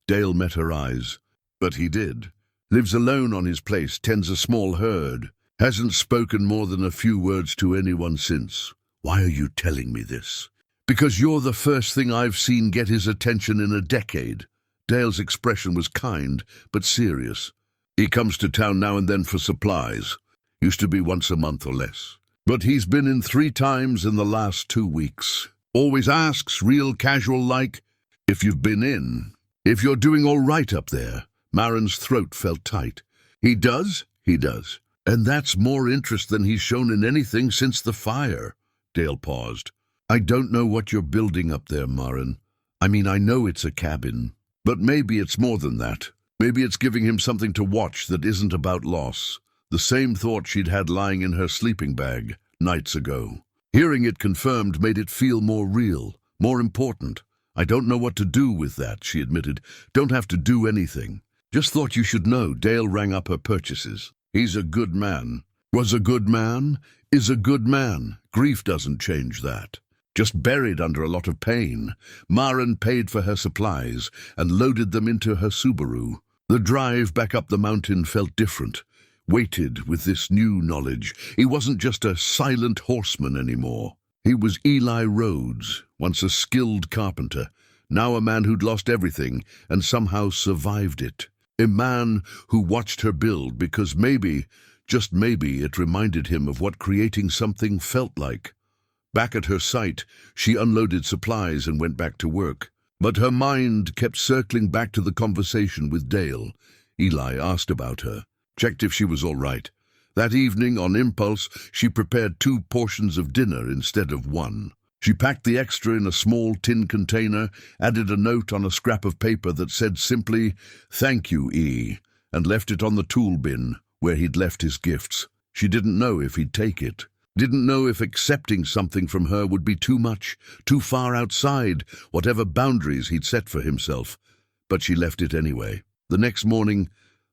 Dale met her eyes. "But he did. Lives alone on his place, tends a small herd. Hasn't spoken more than a few words to anyone since." "Why are you telling me this?" "Because you're the first thing I've seen get his attention in a decade." Dale's expression was kind, but serious. "He comes to town now and then for supplies. Used to be once a month or less. But he's been in 3 times in the last 2 weeks. Always asks, real casual-like, if you've been in. If you're doing all right up there." Maren's throat felt tight. "He does? He does. And that's more interest than he's shown in anything since the fire." Dale paused. "I don't know what you're building up there, Maren. I mean, I know it's a cabin, but maybe it's more than that. Maybe it's giving him something to watch that isn't about loss." The same thought she'd had lying in her sleeping bag nights ago. Hearing it confirmed made it feel more real, more important. "I don't know what to do with that," she admitted. "Don't have to do anything. Just thought you should know." Dale rang up her purchases. "He's a good man. Was a good man. Is a good man. Grief doesn't change that. Just buried under a lot of pain." Maren paid for her supplies and loaded them into her Subaru. The drive back up the mountain felt different, weighted with this new knowledge. He wasn't just a silent horseman anymore. He was Eli Rhodes, once a skilled carpenter, now a man who'd lost everything and somehow survived it. A man who watched her build because maybe, just maybe, it reminded him of what creating something felt like. Back at her site, she unloaded supplies and went back to work. But her mind kept circling back to the conversation with Dale. Eli asked about her, checked if she was all right. That evening, on impulse, she prepared 2 portions of dinner instead of 1. She packed the extra in a small tin container, added a note on a scrap of paper that said simply, "Thank you, E," and left it on the tool bin where he'd left his gifts. She didn't know if he'd take it. Didn't know if accepting something from her would be too much, too far outside whatever boundaries he'd set for himself. But she left it anyway. The next morning,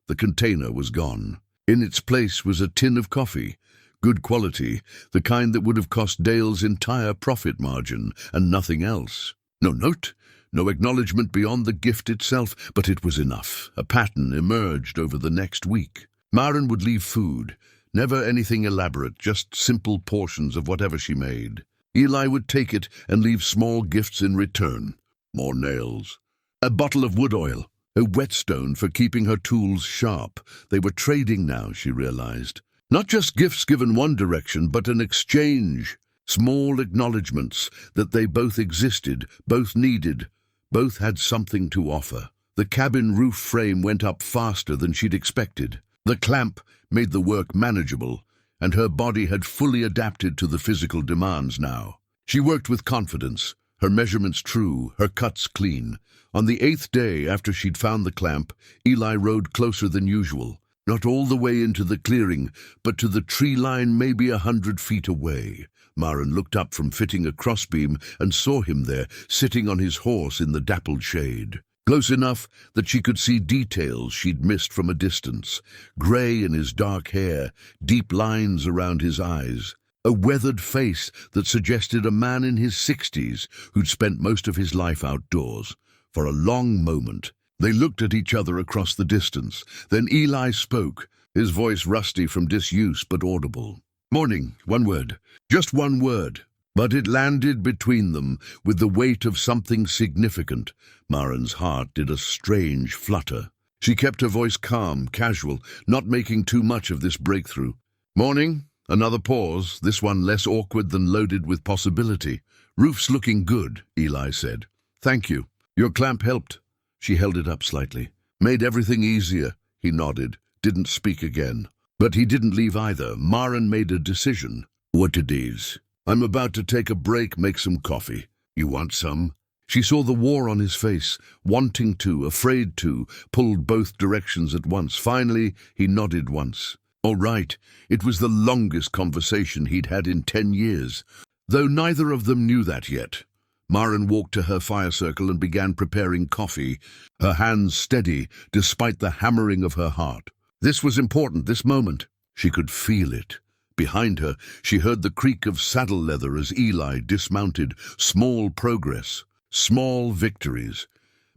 the container was gone. In its place was a tin of coffee, good quality, the kind that would have cost Dale's entire profit margin, and nothing else. No note, no acknowledgement beyond the gift itself, but it was enough. A pattern emerged over the next week. Maren would leave food, never anything elaborate, just simple portions of whatever she made. Eli would take it and leave small gifts in return. More nails. A bottle of wood oil. A whetstone for keeping her tools sharp. They were trading now, she realized. Not just gifts given one direction, but an exchange. Small acknowledgements that they both existed, both needed, both had something to offer. The cabin roof frame went up faster than she'd expected. The clamp made the work manageable, and her body had fully adapted to the physical demands now. She worked with confidence, her measurements true, her cuts clean. On the 8th day after she'd found the clamp, Eli rode closer than usual. Not all the way into the clearing, but to the tree line maybe 100 feet away. Maren looked up from fitting a crossbeam and saw him there, sitting on his horse in the dappled shade. Close enough that she could see details she'd missed from a distance. Grey in his dark hair, deep lines around his eyes. A weathered face that suggested a man in his 60s who'd spent most of his life outdoors. For a long moment, they looked at each other across the distance. Then Eli spoke, his voice rusty from disuse but audible. "Morning, one word. Just one word." But it landed between them with the weight of something significant. Maren's heart did a strange flutter. She kept her voice calm, casual, not making too much of this breakthrough. "Morning." Another pause, this one less awkward than loaded with possibility. "Roof's looking good," Eli said. "Thank you. Your clamp helped." She held it up slightly. "Made everything easier." He nodded, didn't speak again. But he didn't leave either. Maren made a decision. "What it is? I'm about to take a break, make some coffee. You want some?" She saw the war on his face, wanting to, afraid to, pulled both directions at once. Finally, he nodded once. All right, it was the longest conversation he'd had in 10 years, though neither of them knew that yet. Maren walked to her fire circle and began preparing coffee, her hands steady despite the hammering of her heart. This was important, this moment. She could feel it. Behind her, she heard the creak of saddle leather as Eli dismounted. Small progress, small victories.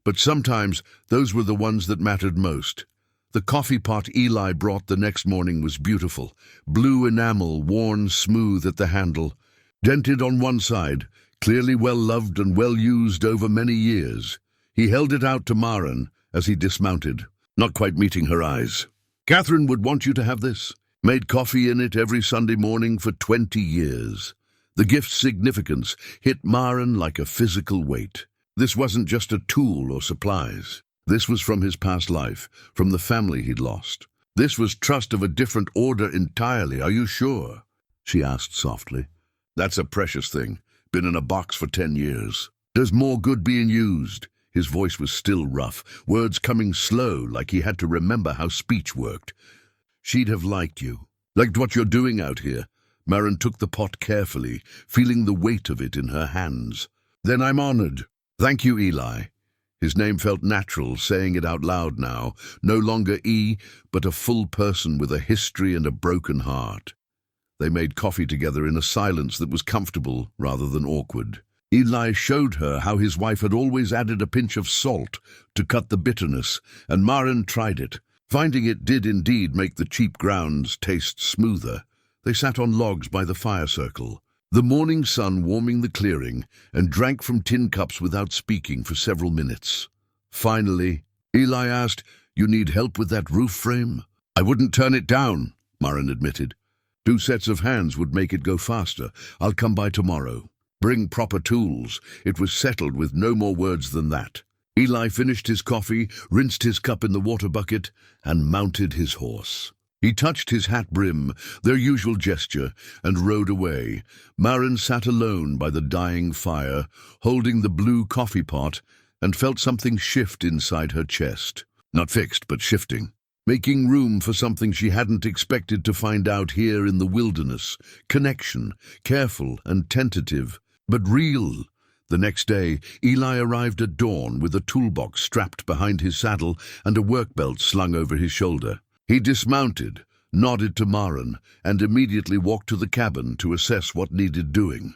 But sometimes those were the ones that mattered most. The coffee pot Eli brought the next morning was beautiful. Blue enamel, worn smooth at the handle. Dented on one side, clearly well-loved and well-used over many years. He held it out to Maren as he dismounted, not quite meeting her eyes. "Catherine would want you to have this. Made coffee in it every Sunday morning for 20 years. The gift's significance hit Maren like a physical weight. This wasn't just a tool or supplies. This was from his past life, from the family he'd lost. This was trust of a different order entirely. Are you sure?" she asked softly. "That's a precious thing. Been in a box for 10 years. There's more good being used." His voice was still rough, words coming slow like he had to remember how speech worked. "She'd have liked you. Liked what you're doing out here." Maren took the pot carefully, feeling the weight of it in her hands. "Then I'm honored. Thank you, Eli." His name felt natural, saying it out loud now. No longer E, but a full person with a history and a broken heart. They made coffee together in a silence that was comfortable rather than awkward. Eli showed her how his wife had always added a pinch of salt to cut the bitterness, and Maren tried it, finding it did indeed make the cheap grounds taste smoother. They sat on logs by the fire circle, the morning sun warming the clearing, and drank from tin cups without speaking for several minutes. Finally, Eli asked, "You need help with that roof frame?" "I wouldn't turn it down," Maren admitted. 2 sets of hands would make it go faster. I'll come by tomorrow. Bring proper tools." It was settled with no more words than that. Eli finished his coffee, rinsed his cup in the water bucket, and mounted his horse. He touched his hat brim, their usual gesture, and rode away. Maren sat alone by the dying fire, holding the blue coffee pot, and felt something shift inside her chest. Not fixed, but shifting. Making room for something she hadn't expected to find out here in the wilderness. Connection, careful and tentative, but real. The next day, Eli arrived at dawn with a toolbox strapped behind his saddle and a work belt slung over his shoulder. He dismounted, nodded to Maren, and immediately walked to the cabin to assess what needed doing.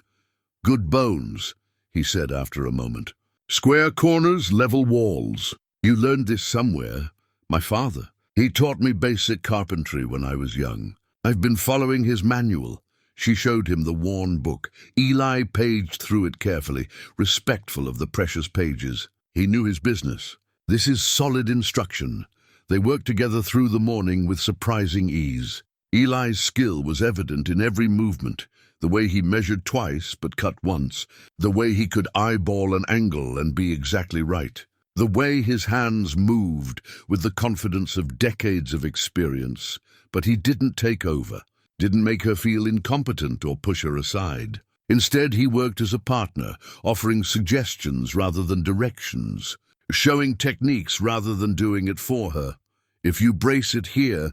"Good bones," he said after a moment. "Square corners, level walls. You learned this somewhere." "My father. He taught me basic carpentry when I was young. I've been following his manual." She showed him the worn book. Eli paged through it carefully, respectful of the precious pages. He knew his business. This is solid instruction. They worked together through the morning with surprising ease. Eli's skill was evident in every movement, the way he measured twice but cut once, the way he could eyeball an angle and be exactly right, the way his hands moved with the confidence of decades of experience. But he didn't take over, didn't make her feel incompetent or push her aside. Instead, he worked as a partner, offering suggestions rather than directions, showing techniques rather than doing it for her. If you brace it here,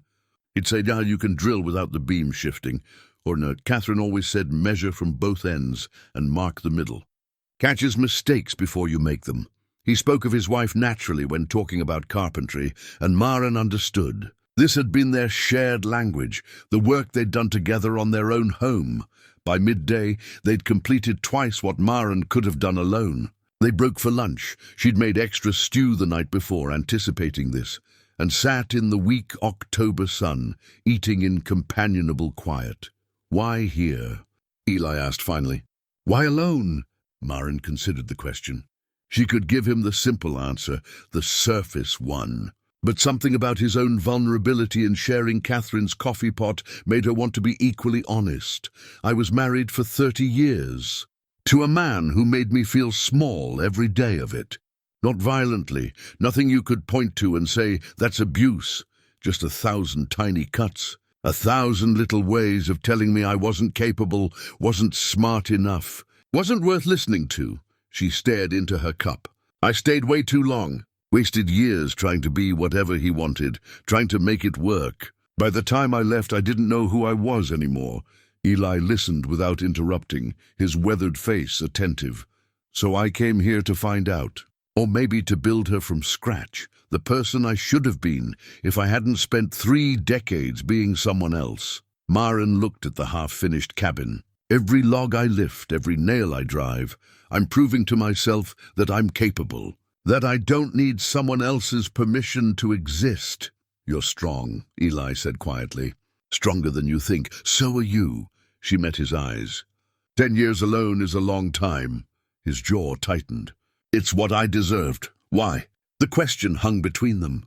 he'd say, now you can drill without the beam shifting. Or no, Catherine always said, measure from both ends and mark the middle. Catch his mistakes before you make them. He spoke of his wife naturally when talking about carpentry, and Maren understood. This had been their shared language, the work they'd done together on their own home. By midday, they'd completed twice what Maren could have done alone. They broke for lunch. She'd made extra stew the night before, anticipating this, and sat in the weak October sun, eating in companionable quiet. "Why here?" Eli asked finally. "Why alone?" Maren considered the question. She could give him the simple answer, the surface one. But something about his own vulnerability in sharing Catherine's coffee pot made her want to be equally honest. "I was married for 30 years. To a man who made me feel small every day of it. Not violently, nothing you could point to and say, that's abuse. Just 1,000 tiny cuts. 1,000 little ways of telling me I wasn't capable, wasn't smart enough, wasn't worth listening to." She stared into her cup. "I stayed way too long. Wasted years trying to be whatever he wanted, trying to make it work. By the time I left, I didn't know who I was anymore." Eli listened without interrupting, his weathered face attentive. "So I came here to find out. Or maybe to build her from scratch, the person I should have been if I hadn't spent 3 decades being someone else." Maren looked at the half-finished cabin. "Every log I lift, every nail I drive, I'm proving to myself that I'm capable. That I don't need someone else's permission to exist." "You're strong," Eli said quietly. "Stronger than you think. So are you." She met his eyes. 10 years alone is a long time." His jaw tightened. "It's what I deserved. Why?" The question hung between them.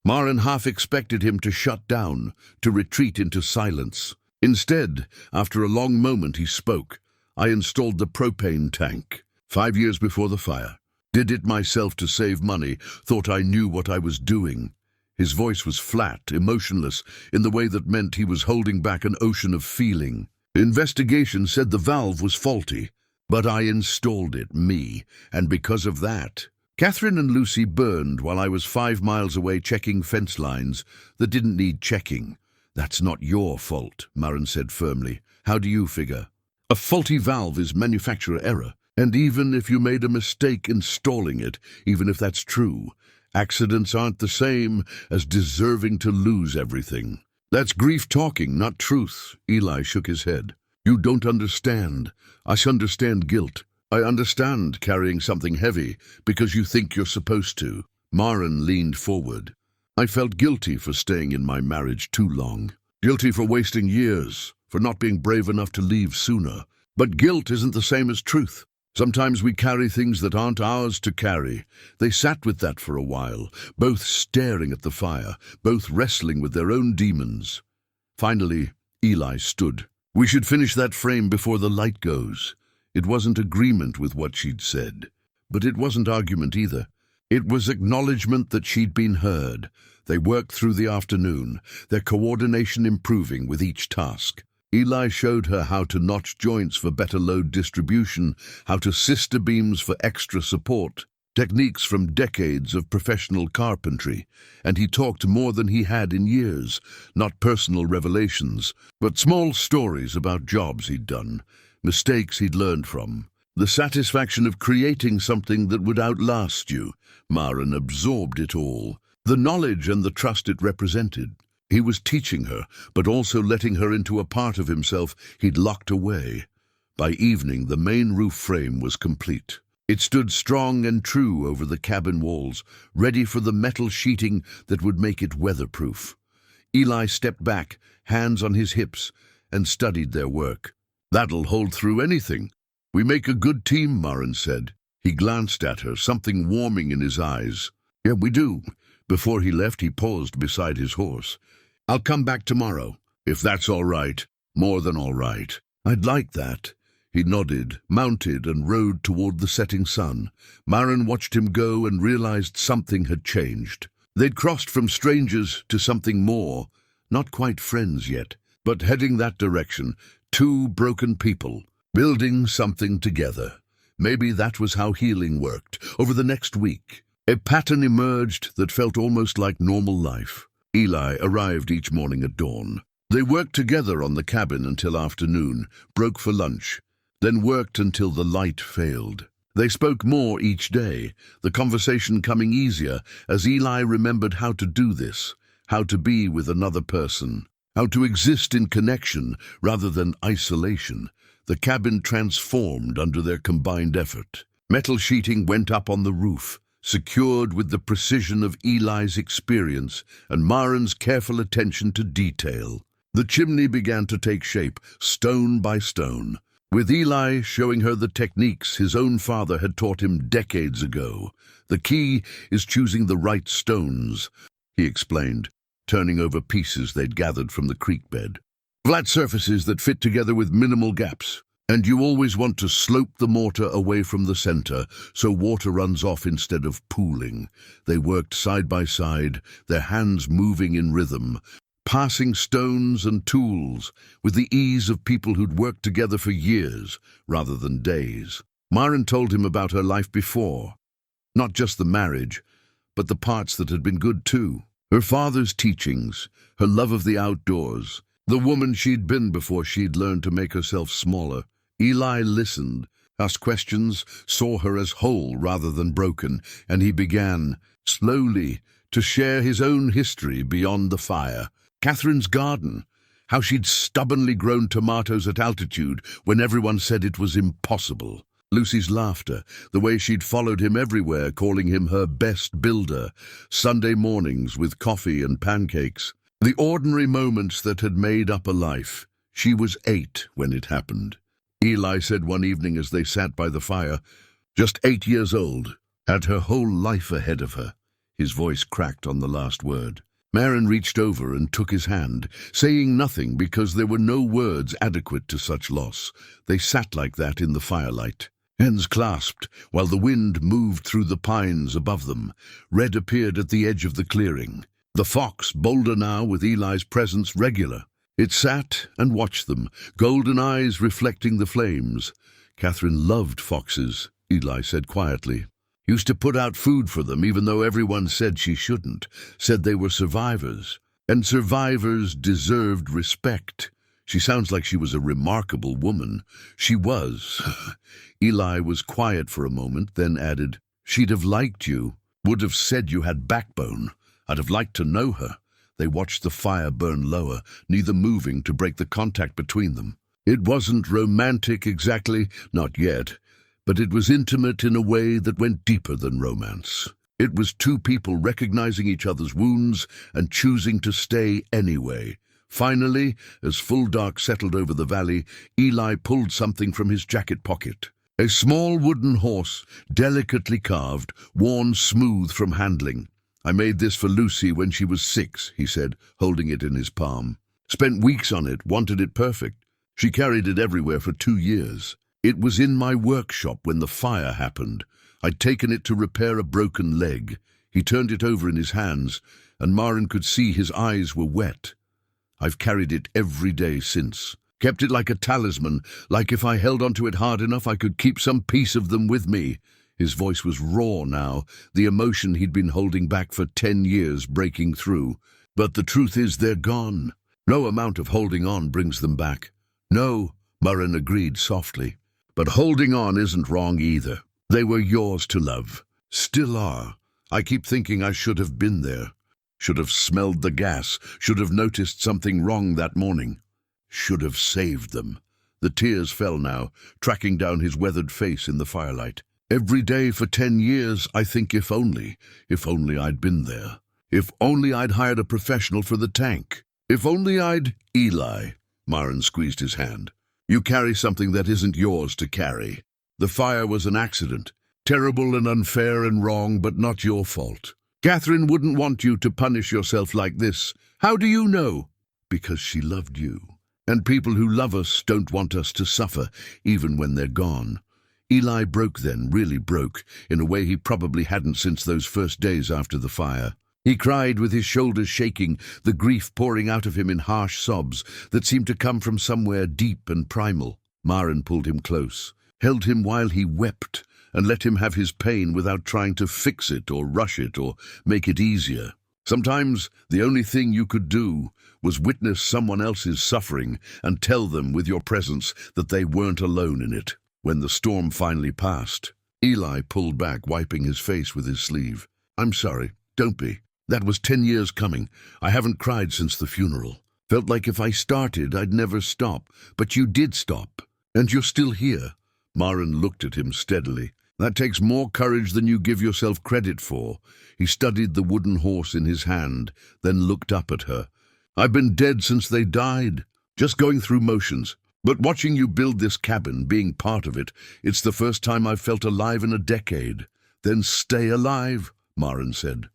Maren half expected him to shut down, to retreat into silence. Instead, after a long moment, he spoke. "I installed the propane tank 5 years before the fire. Did it myself to save money, thought I knew what I was doing." His voice was flat, emotionless, in the way that meant he was holding back an ocean of feeling. "Investigation said the valve was faulty, but I installed it, me, and because of that. Catherine and Lucy burned while I was 5 miles away checking fence lines that didn't need checking." "That's not your fault," Maren said firmly. "How do you figure?" "A faulty valve is manufacturer error. And even if you made a mistake installing it, even if that's true, accidents aren't the same as deserving to lose everything." "That's grief talking, not truth." Eli shook his head. "You don't understand. I understand guilt. I understand carrying something heavy because you think you're supposed to." Maren leaned forward. "I felt guilty for staying in my marriage too long. Guilty for wasting years, for not being brave enough to leave sooner. But guilt isn't the same as truth. Sometimes we carry things that aren't ours to carry." They sat with that for a while, both staring at the fire, both wrestling with their own demons. Finally, Eli stood. "We should finish that frame before the light goes." It wasn't agreement with what she'd said, but it wasn't argument either. It was acknowledgement that she'd been heard. They worked through the afternoon, their coordination improving with each task. Eli showed her how to notch joints for better load distribution, how to sister beams for extra support, techniques from decades of professional carpentry, and he talked more than he had in years, not personal revelations, but small stories about jobs he'd done, mistakes he'd learned from. The satisfaction of creating something that would outlast you. Maren absorbed it all, the knowledge and the trust it represented. He was teaching her, but also letting her into a part of himself he'd locked away. By evening, the main roof frame was complete. It stood strong and true over the cabin walls, ready for the metal sheeting that would make it weatherproof. Eli stepped back, hands on his hips, and studied their work. "That'll hold through anything. We make a good team," Maren said. He glanced at her, something warming in his eyes. Yeah, we do. Before he left, he paused beside his horse. I'll come back tomorrow, if that's all right. More than all right. I'd like that. He nodded, mounted, and rode toward the setting sun. Maren watched him go and realized something had changed. They'd crossed from strangers to something more, not quite friends yet, but heading that direction, two broken people, building something together. Maybe that was how healing worked. Over the next week, a pattern emerged that felt almost like normal life. Eli arrived each morning at dawn. They worked together on the cabin until afternoon, broke for lunch, then worked until the light failed. They spoke more each day, the conversation coming easier as Eli remembered how to do this, how to be with another person, how to exist in connection rather than isolation. The cabin transformed under their combined effort. Metal sheeting went up on the roof, secured with the precision of Eli's experience and Maren's careful attention to detail. The chimney began to take shape, stone by stone, with Eli showing her the techniques his own father had taught him decades ago. The key is choosing the right stones, he explained, turning over pieces they'd gathered from the creek bed. Flat surfaces that fit together with minimal gaps. And you always want to slope the mortar away from the center so water runs off instead of pooling. They worked side by side, their hands moving in rhythm, passing stones and tools with the ease of people who'd worked together for years rather than days. Maren told him about her life before. Not just the marriage, but the parts that had been good too. Her father's teachings, her love of the outdoors, the woman she'd been before she'd learned to make herself smaller. Eli listened, asked questions, saw her as whole rather than broken, and he began, slowly, to share his own history beyond the fire. Catherine's garden, how she'd stubbornly grown tomatoes at altitude when everyone said it was impossible. Lucy's laughter, the way she'd followed him everywhere, calling him her best builder, Sunday mornings with coffee and pancakes. The ordinary moments that had made up a life. She was 8 when it happened. Eli said one evening as they sat by the fire, just 8 years old, had her whole life ahead of her. His voice cracked on the last word. Maren reached over and took his hand, saying nothing because there were no words adequate to such loss. They sat like that in the firelight, hands clasped, while the wind moved through the pines above them. Red appeared at the edge of the clearing. The fox, bolder now with Eli's presence regular. It sat and watched them, golden eyes reflecting the flames. Catherine loved foxes, Eli said quietly. Used to put out food for them even though everyone said she shouldn't, said they were survivors. And survivors deserved respect. She sounds like she was a remarkable woman. She was. Eli was quiet for a moment, then added, she'd have liked you, would have said you had backbone. I'd have liked to know her. They watched the fire burn lower, neither moving to break the contact between them. It wasn't romantic exactly, not yet, but it was intimate in a way that went deeper than romance. It was two people recognizing each other's wounds and choosing to stay anyway. Finally, as full dark settled over the valley, Eli pulled something from his jacket pocket. A small wooden horse, delicately carved, worn smooth from handling. I made this for Lucy when she was 6, he said, holding it in his palm. Spent weeks on it, wanted it perfect. She carried it everywhere for 2 years. It was in my workshop when the fire happened. I'd taken it to repair a broken leg. He turned it over in his hands, and Maren could see his eyes were wet. I've carried it every day since. Kept it like a talisman, like if I held onto it hard enough I could keep some piece of them with me. His voice was raw now, the emotion he'd been holding back for 10 years breaking through. But the truth is they're gone. No amount of holding on brings them back. No, Maren agreed softly. But holding on isn't wrong either. They were yours to love. Still are. I keep thinking I should have been there. Should have smelled the gas. Should have noticed something wrong that morning. Should have saved them. The tears fell now, tracking down his weathered face in the firelight. Every day for 10 years, I think if only I'd been there. If only I'd hired a professional for the tank. If only I'd... Eli, Maren squeezed his hand. You carry something that isn't yours to carry. The fire was an accident. Terrible and unfair and wrong, but not your fault. Catherine wouldn't want you to punish yourself like this. How do you know? Because she loved you. And people who love us don't want us to suffer, even when they're gone. Eli broke then, really broke, in a way he probably hadn't since those first days after the fire. He cried with his shoulders shaking, the grief pouring out of him in harsh sobs that seemed to come from somewhere deep and primal. Maren pulled him close, held him while he wept, and let him have his pain without trying to fix it or rush it or make it easier. Sometimes the only thing you could do was witness someone else's suffering and tell them with your presence that they weren't alone in it. When the storm finally passed, Eli pulled back, wiping his face with his sleeve. "I'm sorry, don't be. That was 10 years coming. I haven't cried since the funeral. Felt like if I started, I'd never stop. But you did stop. And you're still here." Maren looked at him steadily. "That takes more courage than you give yourself credit for." He studied the wooden horse in his hand, then looked up at her. "I've been dead since they died, just going through motions. But watching you build this cabin, being part of it, it's the first time I've felt alive in a decade." "Then stay alive," Maren said.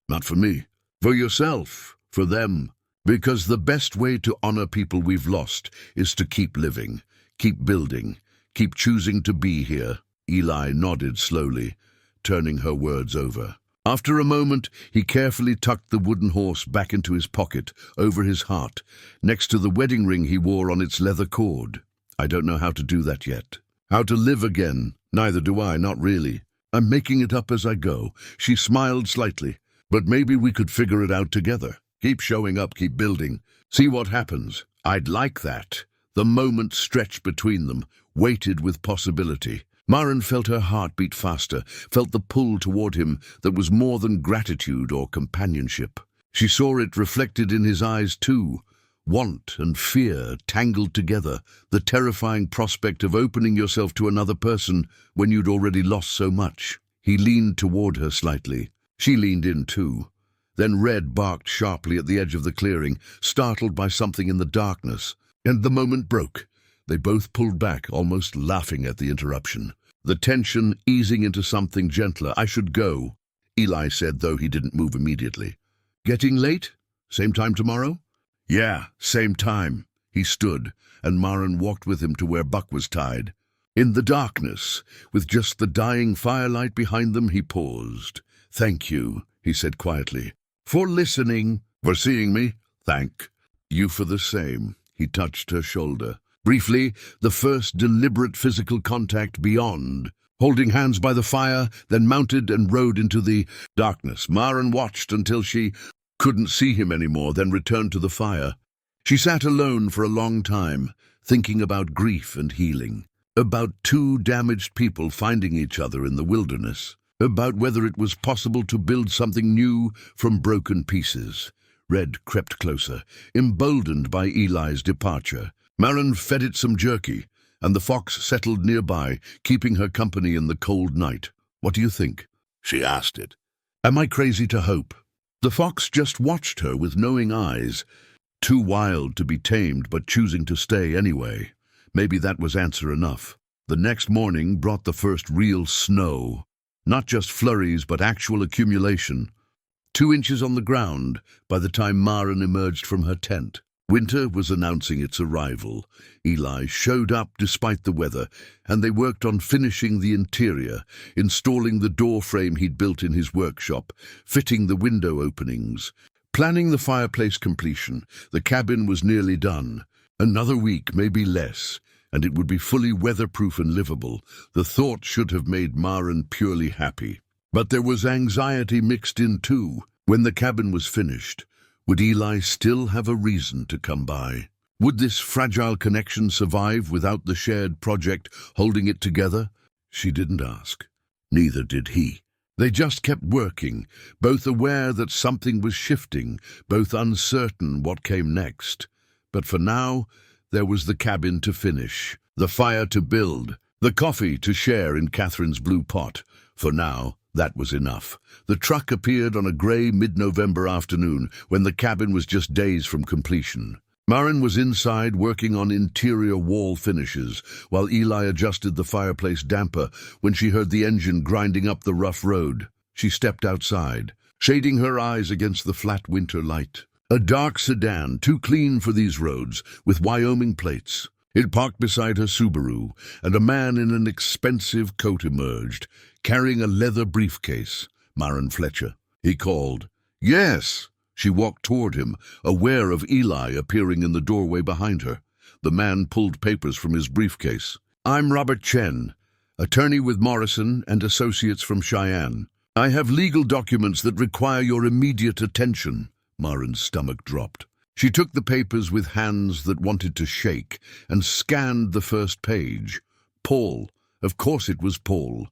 "Not for me. For yourself. For them. Because the best way to honor people we've lost is to keep living, keep building, keep choosing to be here." Eli nodded slowly, turning her words over. After a moment, he carefully tucked the wooden horse back into his pocket, over his heart, next to the wedding ring he wore on its leather cord. "I don't know how to do that yet. How to live again? Neither do I, not really. I'm making it up as I go." She smiled slightly. "But maybe we could figure it out together. Keep showing up, keep building. See what happens." "I'd like that." The moment stretched between them, weighted with possibility. Maren felt her heart beat faster, felt the pull toward him that was more than gratitude or companionship. She saw it reflected in his eyes too. Want and fear tangled together, the terrifying prospect of opening yourself to another person when you'd already lost so much. He leaned toward her slightly. She leaned in too. Then Red barked sharply at the edge of the clearing, startled by something in the darkness, and the moment broke. They both pulled back, almost laughing at the interruption. The tension easing into something gentler. "I should go," Eli said, though he didn't move immediately. "Getting late? Same time tomorrow?" "Yeah, same time." He stood, and Maren walked with him to where Buck was tied. In the darkness, with just the dying firelight behind them, he paused. "Thank you," he said quietly. "For listening." "For seeing me." "Thank you for the same." He touched her shoulder. Briefly, the first deliberate physical contact beyond. Holding hands by the fire, then mounted and rode into the darkness. Maren watched until she couldn't see him anymore, then returned to the fire. She sat alone for a long time, thinking about grief and healing, about two damaged people finding each other in the wilderness, about whether it was possible to build something new from broken pieces. Red crept closer, emboldened by Eli's departure. Maren fed it some jerky, and the fox settled nearby, keeping her company in the cold night. "What do you think?" she asked it. "Am I crazy to hope?" The fox just watched her with knowing eyes, too wild to be tamed but choosing to stay anyway. Maybe that was answer enough. The next morning brought the first real snow. Not just flurries, but actual accumulation. 2 inches on the ground by the time Maren emerged from her tent. Winter was announcing its arrival. Eli showed up despite the weather, and they worked on finishing the interior, installing the door frame he'd built in his workshop, fitting the window openings, planning the fireplace completion. The cabin was nearly done. Another week, maybe less, and it would be fully weatherproof and livable. The thought should have made Maren purely happy. But there was anxiety mixed in too. When the cabin was finished, would Eli still have a reason to come by? Would this fragile connection survive without the shared project holding it together? She didn't ask. Neither did he. They just kept working, both aware that something was shifting, both uncertain what came next. But for now, there was the cabin to finish, the fire to build, the coffee to share in Catherine's blue pot. For now, that was enough. The truck appeared on a grey mid-November afternoon when the cabin was just days from completion. Maren was inside working on interior wall finishes, while Eli adjusted the fireplace damper when she heard the engine grinding up the rough road. She stepped outside. shading her eyes against the flat winter light. A dark sedan, too clean for these roads, with Wyoming plates. It parked beside her Subaru, and a man in an expensive coat emerged, carrying a leather briefcase. Maren Fletcher. He called. "Yes." She walked toward him, aware of Eli appearing in the doorway behind her. The man pulled papers from his briefcase. "I'm Robert Chen, attorney with Morrison and Associates from Cheyenne. I have legal documents that require your immediate attention." Maren's stomach dropped. She took the papers with hands that wanted to shake and scanned the first page. Paul. Of course it was Paul.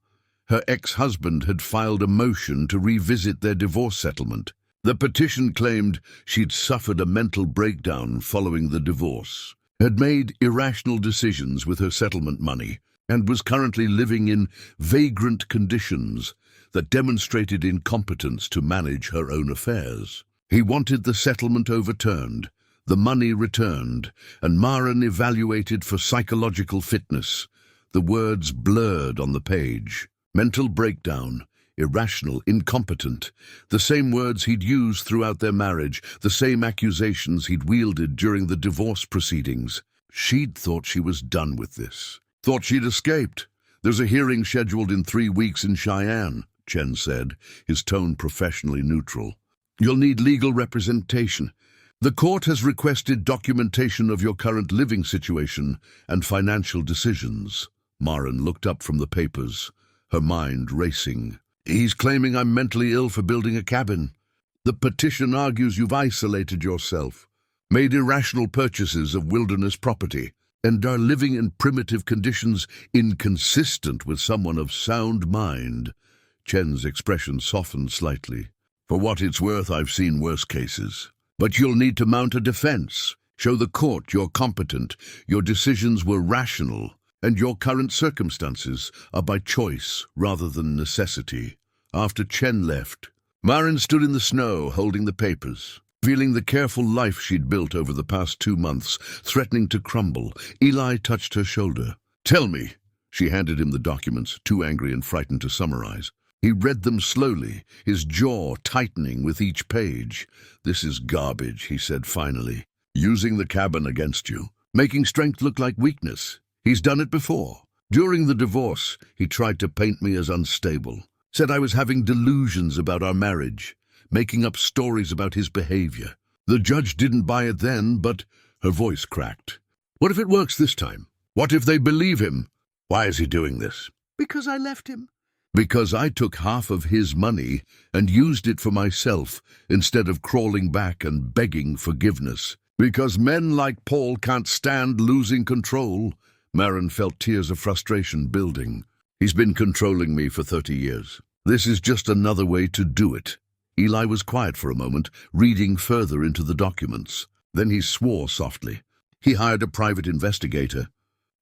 Her ex-husband had filed a motion to revisit their divorce settlement. The petition claimed she'd suffered a mental breakdown following the divorce, had made irrational decisions with her settlement money, and was currently living in vagrant conditions that demonstrated incompetence to manage her own affairs. He wanted the settlement overturned, the money returned, and Maren evaluated for psychological fitness. The words blurred on the page. Mental breakdown, irrational, incompetent. The same words he'd used throughout their marriage, the same accusations he'd wielded during the divorce proceedings. She'd thought she was done with this. Thought she'd escaped. "There's a hearing scheduled in 3 weeks in Cheyenne," Chen said, his tone professionally neutral. "You'll need legal representation. The court has requested documentation of your current living situation and financial decisions." Maren looked up from the papers, her mind racing. "He's claiming I'm mentally ill for building a cabin. The petition argues you've isolated yourself, made irrational purchases of wilderness property, and are living in primitive conditions inconsistent with someone of sound mind." Chen's expression softened slightly. "For what it's worth, I've seen worse cases. But you'll need to mount a defense. Show the court you're competent, your decisions were rational, and your current circumstances are by choice rather than necessity." After Chen left, Maren stood in the snow holding the papers, feeling the careful life she'd built over the past 2 months, threatening to crumble. Eli touched her shoulder. "Tell me." She handed him the documents, too angry and frightened to summarize. He read them slowly, his jaw tightening with each page. "This is garbage," he said finally. "Using the cabin against you, making strength look like weakness. He's done it before. During the divorce, he tried to paint me as unstable. Said I was having delusions about our marriage, making up stories about his behavior. The judge didn't buy it then, but..." Her voice cracked. "What if it works this time? What if they believe him? Why is he doing this?" "Because I left him. Because I took half of his money and used it for myself instead of crawling back and begging forgiveness. Because men like Paul can't stand losing control." Maren felt tears of frustration building. "He's been controlling me for 30 years. This is just another way to do it." Eli was quiet for a moment, reading further into the documents. Then he swore softly. "He hired a private investigator.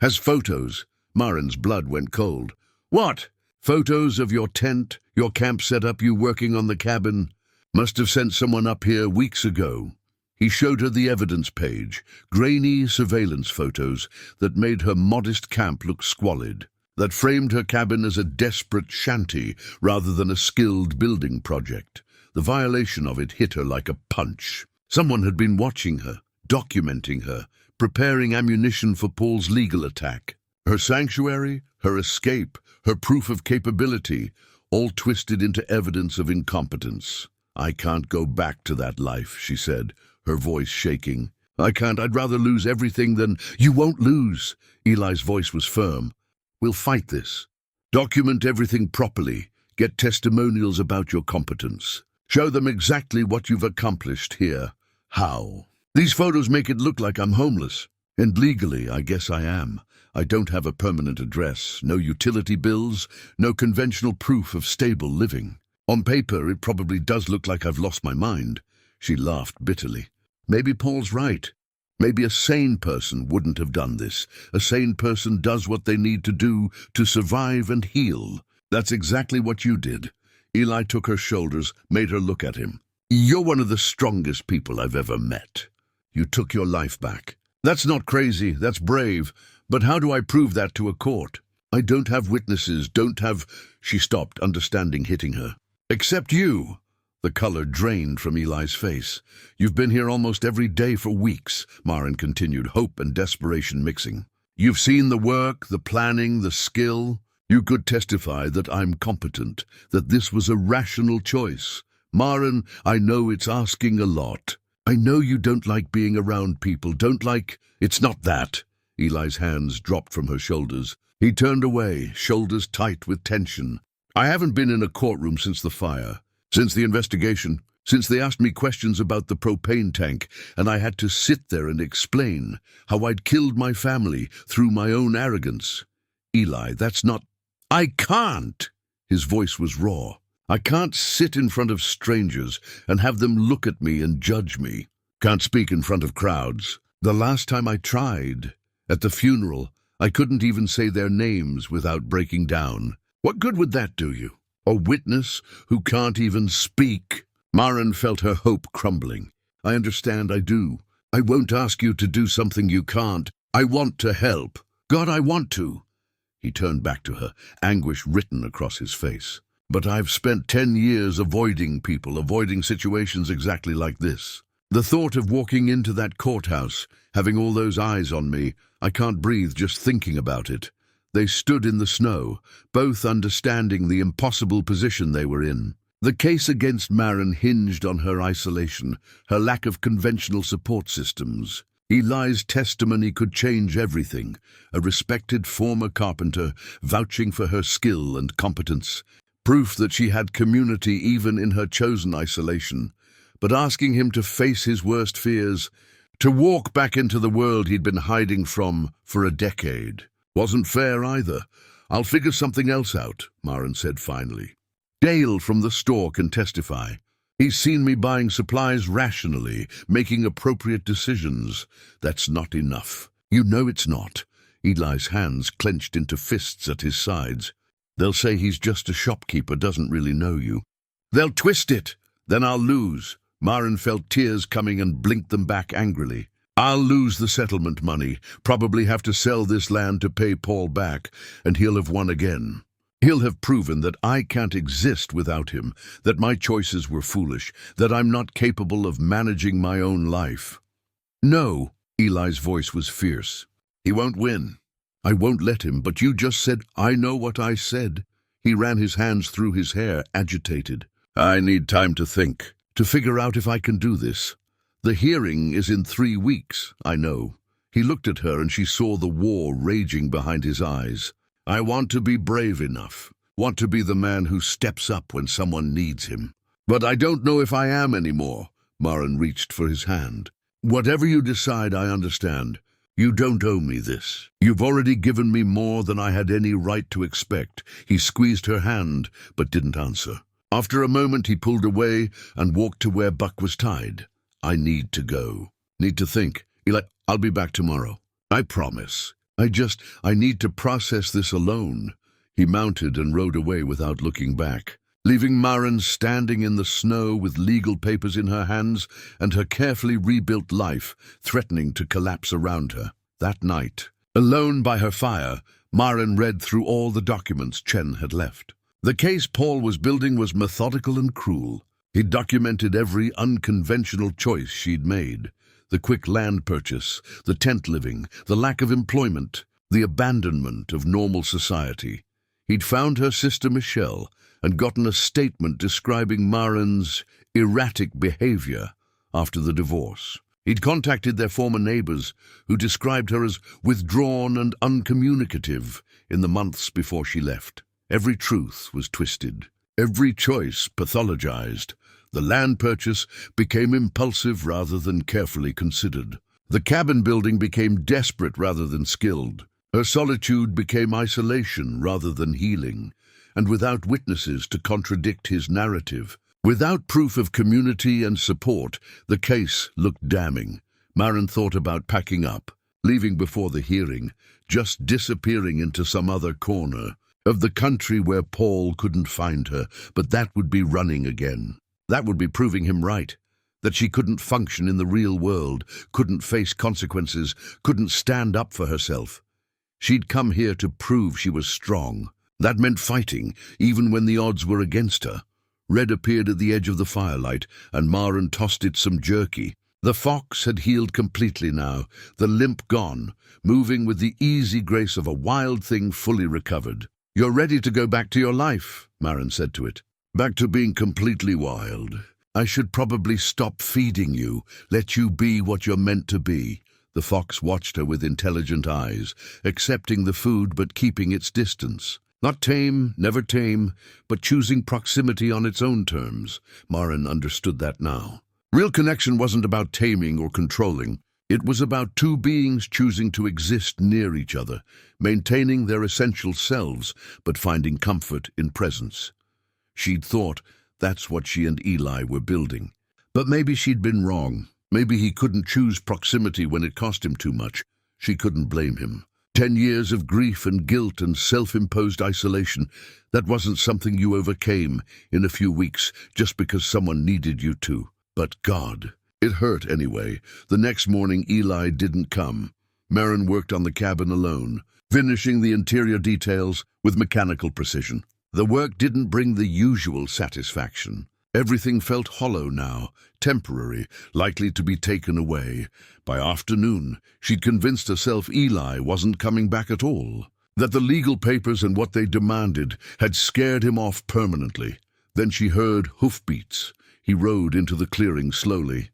Has photos." Maren's blood went cold. "What? Photos of your tent, your camp setup, you working on the cabin? Must have sent someone up here weeks ago." He showed her the evidence page, grainy surveillance photos that made her modest camp look squalid, that framed her cabin as a desperate shanty rather than a skilled building project. The violation of it hit her like a punch. Someone had been watching her, documenting her, preparing ammunition for Paul's legal attack. Her sanctuary, her escape, her proof of capability, all twisted into evidence of incompetence. "I can't go back to that life," she said, her voice shaking. "I can't. I'd rather lose everything than..." "You won't lose." Eli's voice was firm. "We'll fight this. Document everything properly. Get testimonials about your competence. Show them exactly what you've accomplished here. How? These photos make it look like I'm homeless. And legally, I guess I am. I don't have a permanent address, no utility bills, no conventional proof of stable living. On paper, it probably does look like I've lost my mind." She laughed bitterly. "Maybe Paul's right. Maybe a sane person wouldn't have done this. A sane person does what they need to do to survive and heal. That's exactly what you did." Eli took her shoulders, made her look at him. "You're one of the strongest people I've ever met. You took your life back. That's not crazy, that's brave. But how do I prove that to a court? I don't have witnesses, don't have..." She stopped, understanding hitting her. "Except you." The color drained from Eli's face. "You've been here almost every day for weeks," Maren continued, hope and desperation mixing. "You've seen the work, the planning, the skill. You could testify that I'm competent, that this was a rational choice. Maren, I know it's asking a lot. I know you don't like being around people, don't like—" "It's not that." Eli's hands dropped from her shoulders. He turned away, shoulders tight with tension. "I haven't been in a courtroom since the fire. Since the investigation, since they asked me questions about the propane tank, and I had to sit there and explain how I'd killed my family through my own arrogance. Eli, that's not— I can't!" His voice was raw. "I can't sit in front of strangers and have them look at me and judge me. Can't speak in front of crowds. The last time I tried, at the funeral, I couldn't even say their names without breaking down. What good would that do you? A witness who can't even speak?" Maren felt her hope crumbling. "I understand, I do. I won't ask you to do something you can't. I want to help. God, I want to." He turned back to her, anguish written across his face. "But I've spent 10 years avoiding people, avoiding situations exactly like this. The thought of walking into that courthouse, having all those eyes on me, I can't breathe just thinking about it." They stood in the snow, both understanding the impossible position they were in. The case against Maren hinged on her isolation, her lack of conventional support systems. Eli's testimony could change everything, a respected former carpenter vouching for her skill and competence, proof that she had community even in her chosen isolation. But asking him to face his worst fears, to walk back into the world he'd been hiding from for a decade, wasn't fair either. "I'll figure something else out," Maren said finally. "Dale from the store can testify. He's seen me buying supplies rationally, making appropriate decisions. That's not enough." "You know it's not." Eli's hands clenched into fists at his sides. "They'll say he's just a shopkeeper, doesn't really know you. They'll twist it. Then I'll lose." Maren felt tears coming and blinked them back angrily. "I'll lose the settlement money, probably have to sell this land to pay Paul back, and he'll have won again. He'll have proven that I can't exist without him, that my choices were foolish, that I'm not capable of managing my own life." "No," Eli's voice was fierce. "He won't win. I won't let him, but you just said—" "I know what I said." He ran his hands through his hair, agitated. "I need time to think, to figure out if I can do this. The hearing is in 3 weeks, I know." He looked at her and she saw the war raging behind his eyes. "I want to be brave enough, want to be the man who steps up when someone needs him. But I don't know if I am anymore." Maren reached for his hand. "Whatever you decide, I understand. You don't owe me this. You've already given me more than I had any right to expect." He squeezed her hand, but didn't answer. After a moment, he pulled away and walked to where Buck was tied. "I need to go. Need to think. Eli, I'll be back tomorrow. I promise. I need to process this alone." He mounted and rode away without looking back, leaving Maren standing in the snow with legal papers in her hands and her carefully rebuilt life threatening to collapse around her. That night, alone by her fire, Maren read through all the documents Chen had left. The case Paul was building was methodical and cruel. He'd documented every unconventional choice she'd made. The quick land purchase, the tent living, the lack of employment, the abandonment of normal society. He'd found her sister Michelle and gotten a statement describing Maren's erratic behavior after the divorce. He'd contacted their former neighbors, who described her as withdrawn and uncommunicative in the months before she left. Every truth was twisted, every choice pathologized. The land purchase became impulsive rather than carefully considered. The cabin building became desperate rather than skilled. Her solitude became isolation rather than healing, and without witnesses to contradict his narrative, without proof of community and support, the case looked damning. Maren thought about packing up, leaving before the hearing, just disappearing into some other corner of the country where Paul couldn't find her, but that would be running again. That would be proving him right, that she couldn't function in the real world, couldn't face consequences, couldn't stand up for herself. She'd come here to prove she was strong. That meant fighting, even when the odds were against her. Red appeared at the edge of the firelight, and Maren tossed it some jerky. The fox had healed completely now, the limp gone, moving with the easy grace of a wild thing fully recovered. "You're ready to go back to your life," Maren said to it. "Back to being completely wild. I should probably stop feeding you, let you be what you're meant to be." The fox watched her with intelligent eyes, accepting the food but keeping its distance. Not tame, never tame, but choosing proximity on its own terms. Maren understood that now. Real connection wasn't about taming or controlling. It was about two beings choosing to exist near each other, maintaining their essential selves, but finding comfort in presence. She'd thought that's what she and Eli were building. But maybe she'd been wrong. Maybe he couldn't choose proximity when it cost him too much. She couldn't blame him. 10 years of grief and guilt and self-imposed isolation, that wasn't something you overcame in a few weeks just because someone needed you to. But God, it hurt anyway. The next morning Eli didn't come. Maren worked on the cabin alone, finishing the interior details with mechanical precision. The work didn't bring the usual satisfaction. Everything felt hollow now, temporary, likely to be taken away. By afternoon, she'd convinced herself Eli wasn't coming back at all, that the legal papers and what they demanded had scared him off permanently. Then she heard hoofbeats. He rode into the clearing slowly,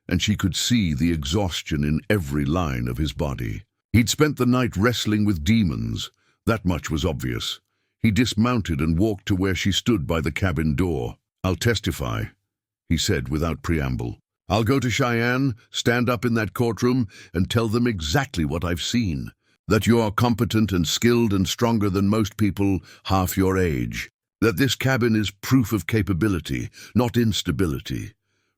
and she could see the exhaustion in every line of his body. He'd spent the night wrestling with demons. That much was obvious. He dismounted and walked to where she stood by the cabin door. "I'll testify," he said without preamble. "I'll go to Cheyenne, stand up in that courtroom, and tell them exactly what I've seen. That you are competent and skilled and stronger than most people half your age. That this cabin is proof of capability, not instability."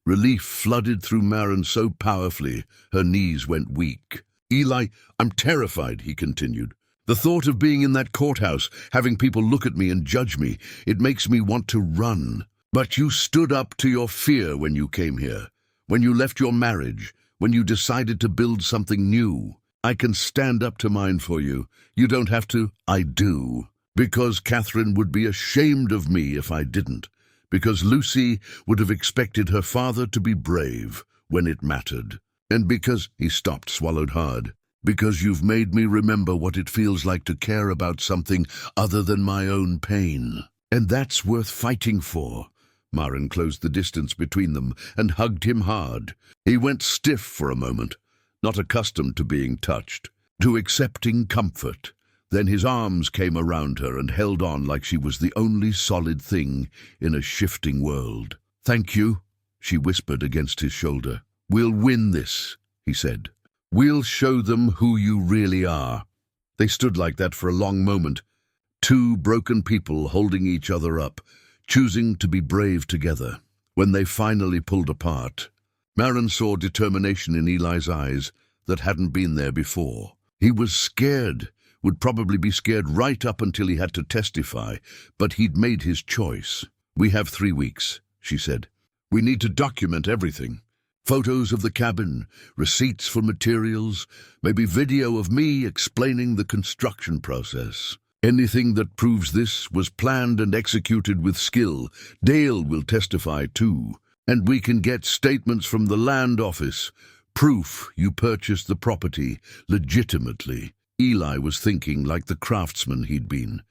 Relief flooded through Maren so powerfully, her knees went weak. "Eli, I'm terrified," he continued. "The thought of being in that courthouse, having people look at me and judge me, it makes me want to run. But you stood up to your fear when you came here, when you left your marriage, when you decided to build something new. I can stand up to mine for you. You don't have to. I do. Because Catherine would be ashamed of me if I didn't. Because Lucy would have expected her father to be brave when it mattered. And because," he stopped, swallowed hard, "because you've made me remember what it feels like to care about something other than my own pain. And that's worth fighting for." Maren closed the distance between them and hugged him hard. He went stiff for a moment, not accustomed to being touched, to accepting comfort. Then his arms came around her and held on like she was the only solid thing in a shifting world. "Thank you," she whispered against his shoulder. "We'll win this," he said. "We'll show them who you really are." They stood like that for a long moment, two broken people holding each other up, choosing to be brave together. When they finally pulled apart, Maren saw determination in Eli's eyes that hadn't been there before. He was scared, would probably be scared right up until he had to testify, but he'd made his choice. "We have 3 weeks," she said. "We need to document everything. Photos of the cabin, receipts for materials, maybe video of me explaining the construction process. Anything that proves this was planned and executed with skill. Dale will testify too. And we can get statements from the land office. Proof you purchased the property legitimately." Eli was thinking like the craftsman he'd been,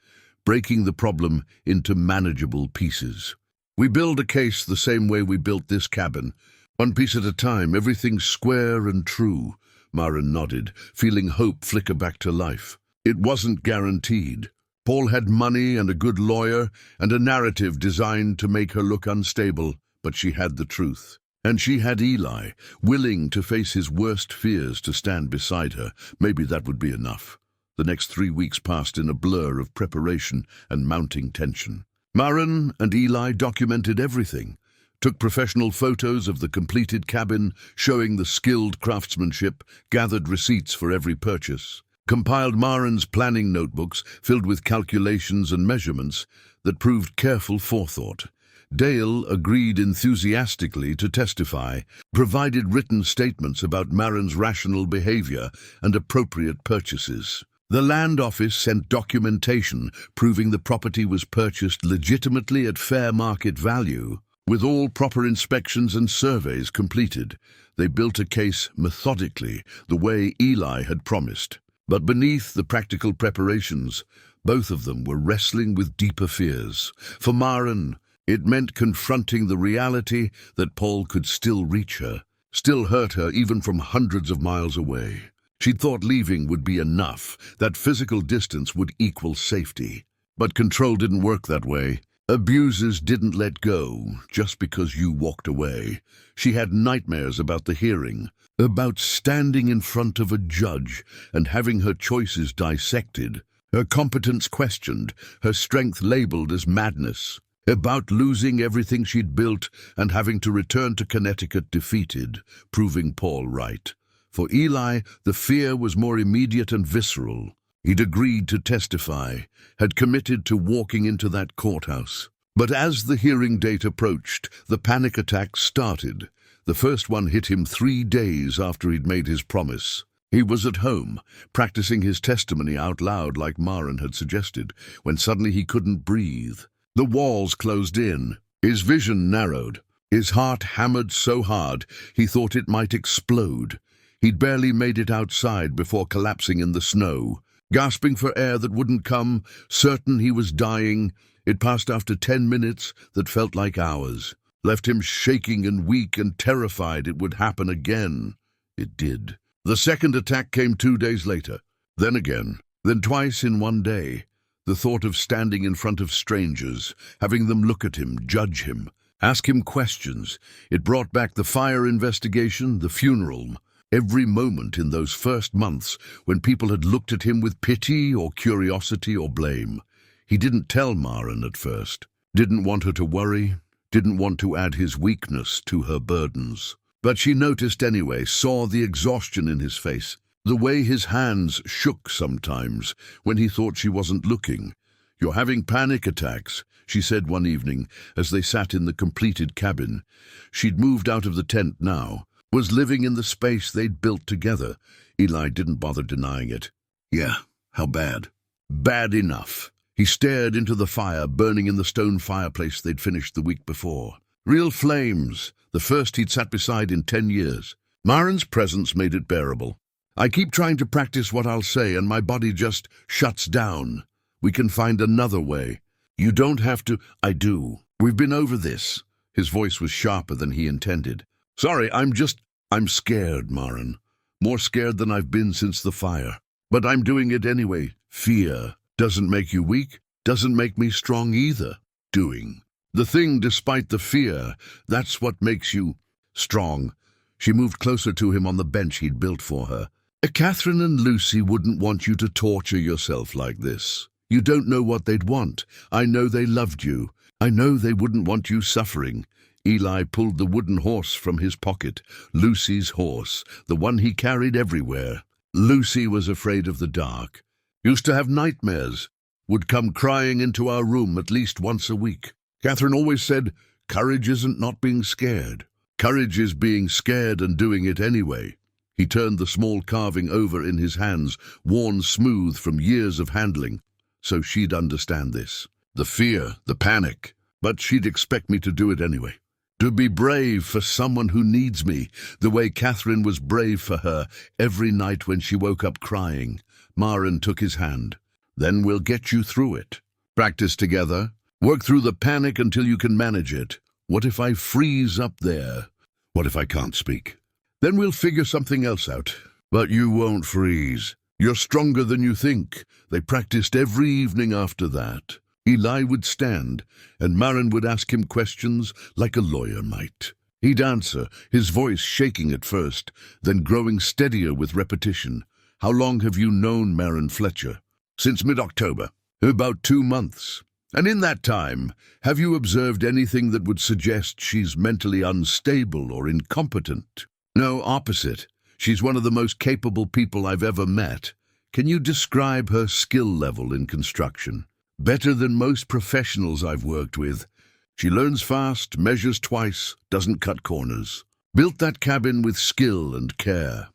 breaking the problem into manageable pieces. "We build a case the same way we built this cabin. One piece at a time, everything square and true." Maren nodded, feeling hope flicker back to life. It wasn't guaranteed. Paul had money and a good lawyer and a narrative designed to make her look unstable, but she had the truth. And she had Eli, willing to face his worst fears to stand beside her. Maybe that would be enough. The next 3 weeks passed in a blur of preparation and mounting tension. Maren and Eli documented everything, took professional photos of the completed cabin, showing the skilled craftsmanship, gathered receipts for every purchase, compiled Maren's planning notebooks filled with calculations and measurements that proved careful forethought. Dale agreed enthusiastically to testify, provided written statements about Maren's rational behavior and appropriate purchases. The land office sent documentation proving the property was purchased legitimately at fair market value. With all proper inspections and surveys completed, they built a case methodically, the way Eli had promised. But beneath the practical preparations, both of them were wrestling with deeper fears. For Maren, it meant confronting the reality that Paul could still reach her, still hurt her even from hundreds of miles away. She'd thought leaving would be enough, that physical distance would equal safety. But control didn't work that way. Abusers didn't let go just because you walked away. She had nightmares about the hearing, about standing in front of a judge and having her choices dissected, her competence questioned, her strength labeled as madness, about losing everything she'd built and having to return to Connecticut defeated, proving Paul right. For Eli, the fear was more immediate and visceral. He'd agreed to testify, had committed to walking into that courthouse. But as the hearing date approached, the panic attacks started. The first one hit him 3 days after he'd made his promise. He was at home, practicing his testimony out loud like Maren had suggested, when suddenly he couldn't breathe. The walls closed in. His vision narrowed. His heart hammered so hard he thought it might explode. He'd barely made it outside before collapsing in the snow. Gasping for air that wouldn't come, certain he was dying, it passed after 10 minutes that felt like hours. Left him shaking and weak and terrified it would happen again. It did. The second attack came 2 days later. Then again. Then twice in 1 day. The thought of standing in front of strangers, having them look at him, judge him, ask him questions. It brought back the fire investigation, the funeral. Every moment in those first months when people had looked at him with pity or curiosity or blame. He didn't tell Maren at first. Didn't want her to worry. Didn't want to add his weakness to her burdens. But she noticed anyway, saw the exhaustion in his face, the way his hands shook sometimes when he thought she wasn't looking. "You're having panic attacks," she said one evening as they sat in the completed cabin. She'd moved out of the tent now, was living in the space they'd built together. Eli didn't bother denying it. "Yeah, how bad?" "Bad enough." He stared into the fire burning in the stone fireplace they'd finished the week before. Real flames, the first he'd sat beside in 10 years. Maren's presence made it bearable. "I keep trying to practice what I'll say and my body just shuts down. We can find another way. You don't have to." "I do. We've been over this." His voice was sharper than he intended. "Sorry, I'm scared, Maren. More scared than I've been since the fire. But I'm doing it anyway. Fear doesn't make you weak, doesn't make me strong either. Doing the thing despite the fear, that's what makes you strong." She moved closer to him on the bench he'd built for her. "Catherine and Lucy wouldn't want you to torture yourself like this. You don't know what they'd want. I know they loved you. I know they wouldn't want you suffering." Eli pulled the wooden horse from his pocket, Lucy's horse, the one he carried everywhere. Lucy was afraid of the dark. Used to have nightmares. Would come crying into our room at least once a week. Catherine always said, "Courage isn't not being scared. Courage is being scared and doing it anyway." He turned the small carving over in his hands, worn smooth from years of handling. So she'd understand this. The fear, the panic. But she'd expect me to do it anyway. To be brave for someone who needs me, the way Catherine was brave for her every night when she woke up crying. Maren took his hand. "Then we'll get you through it. Practice together. Work through the panic until you can manage it. What if I freeze up there? What if I can't speak? Then we'll figure something else out. But you won't freeze. You're stronger than you think." They practiced every evening after that. Eli would stand, and Maren would ask him questions like a lawyer might. He'd answer, his voice shaking at first, then growing steadier with repetition. "How long have you known Maren Fletcher?" "Since mid-October." "About 2 months. And in that time, have you observed anything that would suggest she's mentally unstable or incompetent?" "No, opposite. She's one of the most capable people I've ever met." "Can you describe her skill level in construction?" "Better than most professionals I've worked with. She learns fast, measures twice, doesn't cut corners. Built that cabin with skill and care.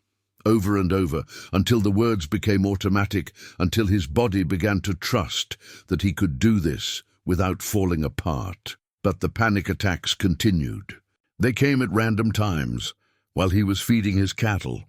over and over, until the words became automatic, until his body began to trust that he could do this without falling apart. But the panic attacks continued. They came at random times, while he was feeding his cattle,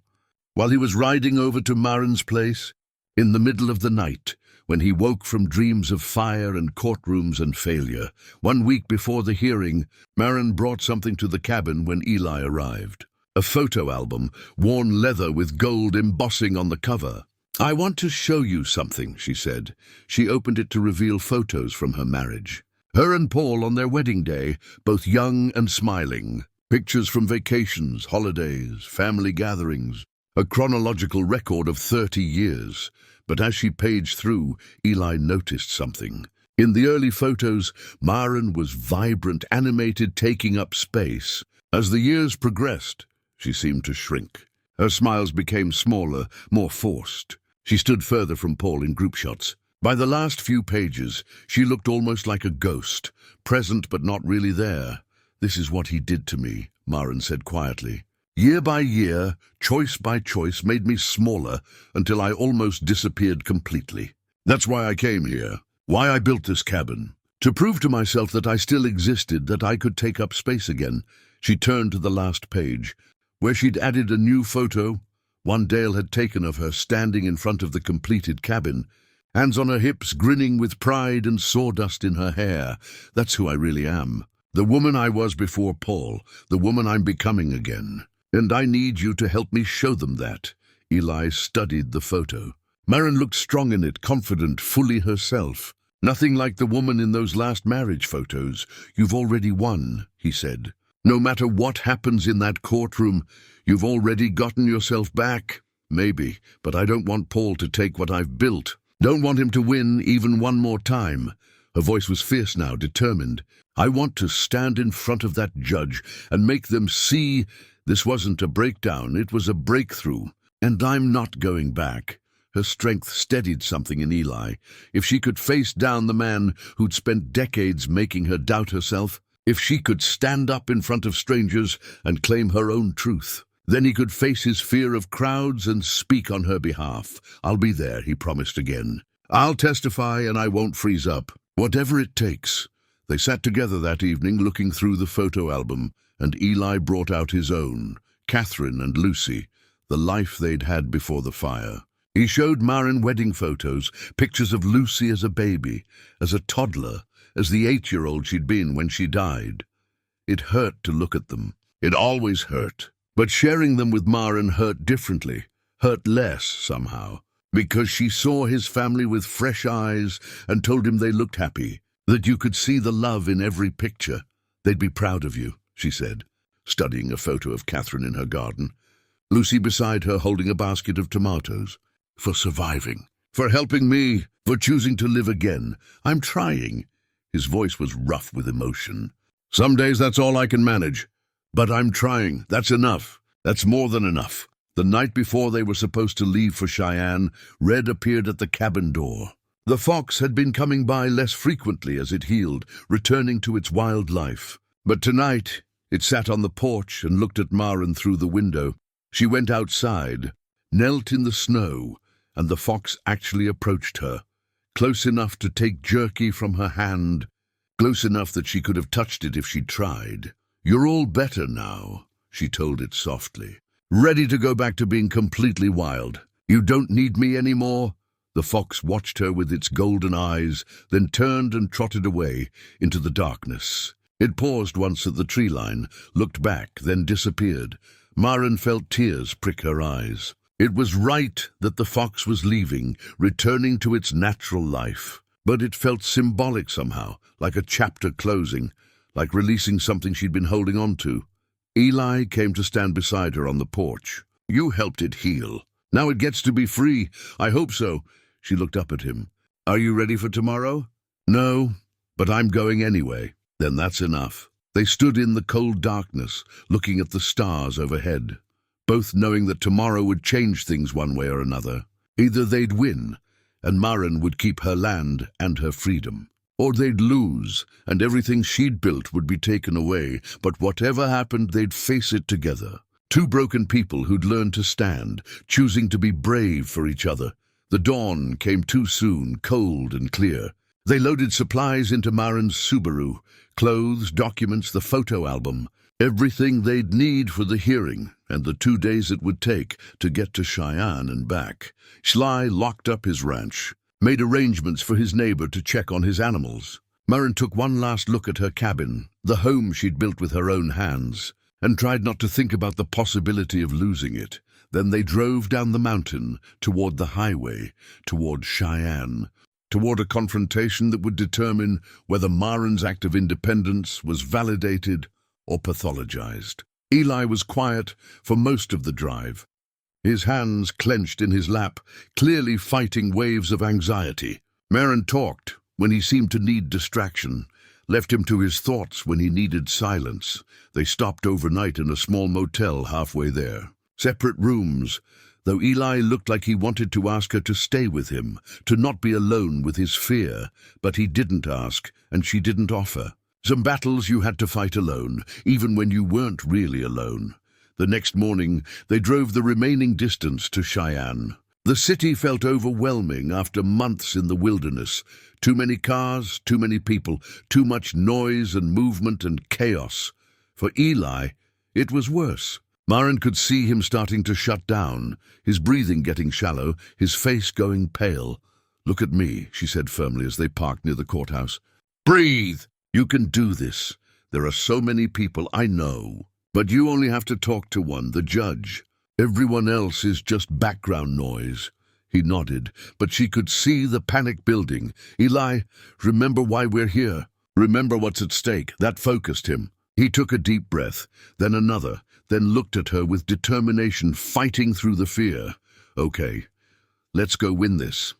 while he was riding over to Maren's place, in the middle of the night, when he woke from dreams of fire and courtrooms and failure. 1 week before the hearing, Maren brought something to the cabin when Eli arrived. A photo album, worn leather with gold embossing on the cover. "I want to show you something," she said. She opened it to reveal photos from her marriage. Her and Paul on their wedding day, both young and smiling. Pictures from vacations, holidays, family gatherings. A chronological record of 30 years. But as she paged through, Eli noticed something. In the early photos, Maren was vibrant, animated, taking up space. As the years progressed, she seemed to shrink. Her smiles became smaller, more forced. She stood further from Paul in group shots. By the last few pages, she looked almost like a ghost, present but not really there. "This is what he did to me," Maren said quietly. "Year by year, choice by choice, made me smaller until I almost disappeared completely. That's why I came here, why I built this cabin. To prove to myself that I still existed, that I could take up space again." She turned to the last page, where she'd added a new photo, one Dale had taken of her standing in front of the completed cabin, hands on her hips, grinning with pride and sawdust in her hair. "That's who I really am. The woman I was before Paul, the woman I'm becoming again. And I need you to help me show them that." Eli studied the photo. Maren looked strong in it, confident, fully herself. "Nothing like the woman in those last marriage photos. You've already won," he said. "No matter what happens in that courtroom, you've already gotten yourself back. Maybe, but I don't want Paul to take what I've built. Don't want him to win even one more time." Her voice was fierce now, determined. "I want to stand in front of that judge and make them see this wasn't a breakdown, it was a breakthrough. And I'm not going back." Her strength steadied something in Eli. If she could face down the man who'd spent decades making her doubt herself, if she could stand up in front of strangers and claim her own truth, then he could face his fear of crowds and speak on her behalf. "I'll be there," he promised again. "I'll testify and I won't freeze up. Whatever it takes." They sat together that evening looking through the photo album, and Eli brought out his own, Catherine and Lucy, the life they'd had before the fire. He showed Maren wedding photos, pictures of Lucy as a baby, as a toddler, as the 8-year-old she'd been when she died. It hurt to look at them. It always hurt. But sharing them with Maren hurt differently, hurt less somehow, because she saw his family with fresh eyes and told him they looked happy, that you could see the love in every picture. "They'd be proud of you," she said, studying a photo of Catherine in her garden. Lucy beside her holding a basket of tomatoes. "For surviving, for helping me, for choosing to live again. I'm trying." His voice was rough with emotion. "Some days that's all I can manage. But I'm trying. That's enough. That's more than enough." The night before they were supposed to leave for Cheyenne, Red appeared at the cabin door. The fox had been coming by less frequently as it healed, returning to its wild life. But tonight, it sat on the porch and looked at Maren through the window. She went outside, knelt in the snow, and the fox actually approached her, close enough to take jerky from her hand, close enough that she could have touched it if she'd tried. "You're all better now," she told it softly. "Ready to go back to being completely wild. You don't need me anymore." The fox watched her with its golden eyes, then turned and trotted away into the darkness. It paused once at the tree line, looked back, then disappeared. Maren felt tears prick her eyes. It was right that the fox was leaving, returning to its natural life. But it felt symbolic somehow, like a chapter closing, like releasing something she'd been holding on to. Eli came to stand beside her on the porch. "You helped it heal. Now it gets to be free. I hope so." She looked up at him. "Are you ready for tomorrow?" "No, but I'm going anyway." "Then that's enough." They stood in the cold darkness, looking at the stars overhead, both knowing that tomorrow would change things one way or another. Either they'd win, and Maren would keep her land and her freedom, or they'd lose, and everything she'd built would be taken away. But whatever happened, they'd face it together. Two broken people who'd learned to stand, choosing to be brave for each other. The dawn came too soon, cold and clear. They loaded supplies into Maren's Subaru, clothes, documents, the photo album, everything they'd need for the hearing and the 2 days it would take to get to Cheyenne and back. Sly locked up his ranch, made arrangements for his neighbor to check on his animals. Maren took one last look at her cabin, the home she'd built with her own hands, and tried not to think about the possibility of losing it. Then they drove down the mountain, toward the highway, toward Cheyenne, toward a confrontation that would determine whether Maren's act of independence was validated or pathologized. Eli was quiet for most of the drive, his hands clenched in his lap, clearly fighting waves of anxiety. Maren talked when he seemed to need distraction, left him to his thoughts when he needed silence. They stopped overnight in a small motel halfway there. Separate rooms, though Eli looked like he wanted to ask her to stay with him, to not be alone with his fear, but he didn't ask, and she didn't offer. Some battles you had to fight alone, even when you weren't really alone. The next morning, they drove the remaining distance to Cheyenne. The city felt overwhelming after months in the wilderness. Too many cars, too many people, too much noise and movement and chaos. For Eli, it was worse. Maren could see him starting to shut down, his breathing getting shallow, his face going pale. "Look at me," she said firmly as they parked near the courthouse. "Breathe! You can do this. There are so many people, I know. But you only have to talk to one, the judge. Everyone else is just background noise." He nodded, but she could see the panic building. "Eli, remember why we're here. Remember what's at stake." That focused him. He took a deep breath, then another, then looked at her with determination, fighting through the fear. "Okay, let's go win this."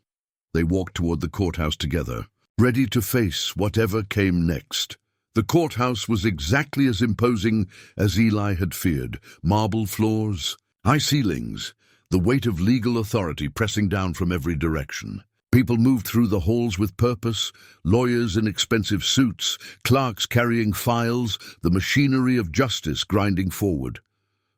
They walked toward the courthouse together, ready to face whatever came next. The courthouse was exactly as imposing as Eli had feared. Marble floors, high ceilings, the weight of legal authority pressing down from every direction. People moved through the halls with purpose, lawyers in expensive suits, clerks carrying files, the machinery of justice grinding forward.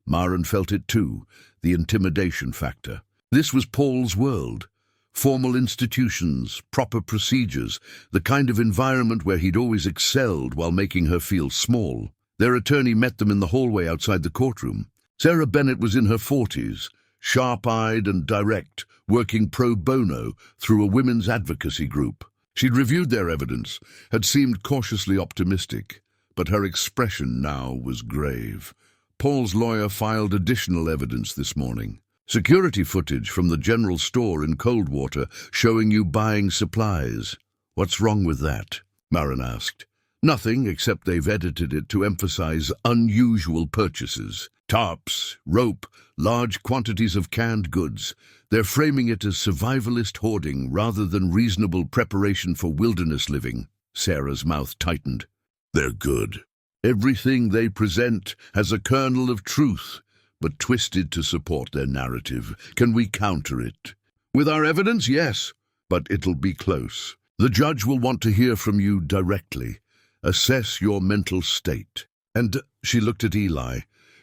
Maren felt it too, the intimidation factor. This was Paul's world. Formal institutions, proper procedures, the kind of environment where he'd always excelled while making her feel small. Their attorney met them in the hallway outside the courtroom. Sarah Bennett was in her 40s, sharp-eyed and direct, working pro bono through a women's advocacy group. She'd reviewed their evidence, had seemed cautiously optimistic, but her expression now was grave. Paul's lawyer filed additional evidence this morning. Security footage from the general store in Coldwater showing you buying supplies. "What's wrong with that?" Maren asked. "Nothing, except they've edited it to emphasize unusual purchases. Tarps, rope, large quantities of canned goods. They're framing it as survivalist hoarding rather than reasonable preparation for wilderness living." Sarah's mouth tightened. "They're good. Everything they present has a kernel of truth, but twisted to support their narrative. Can we counter it? With our evidence, yes, but it'll be close. The judge will want to hear from you directly. Assess your mental state." And she looked at Eli.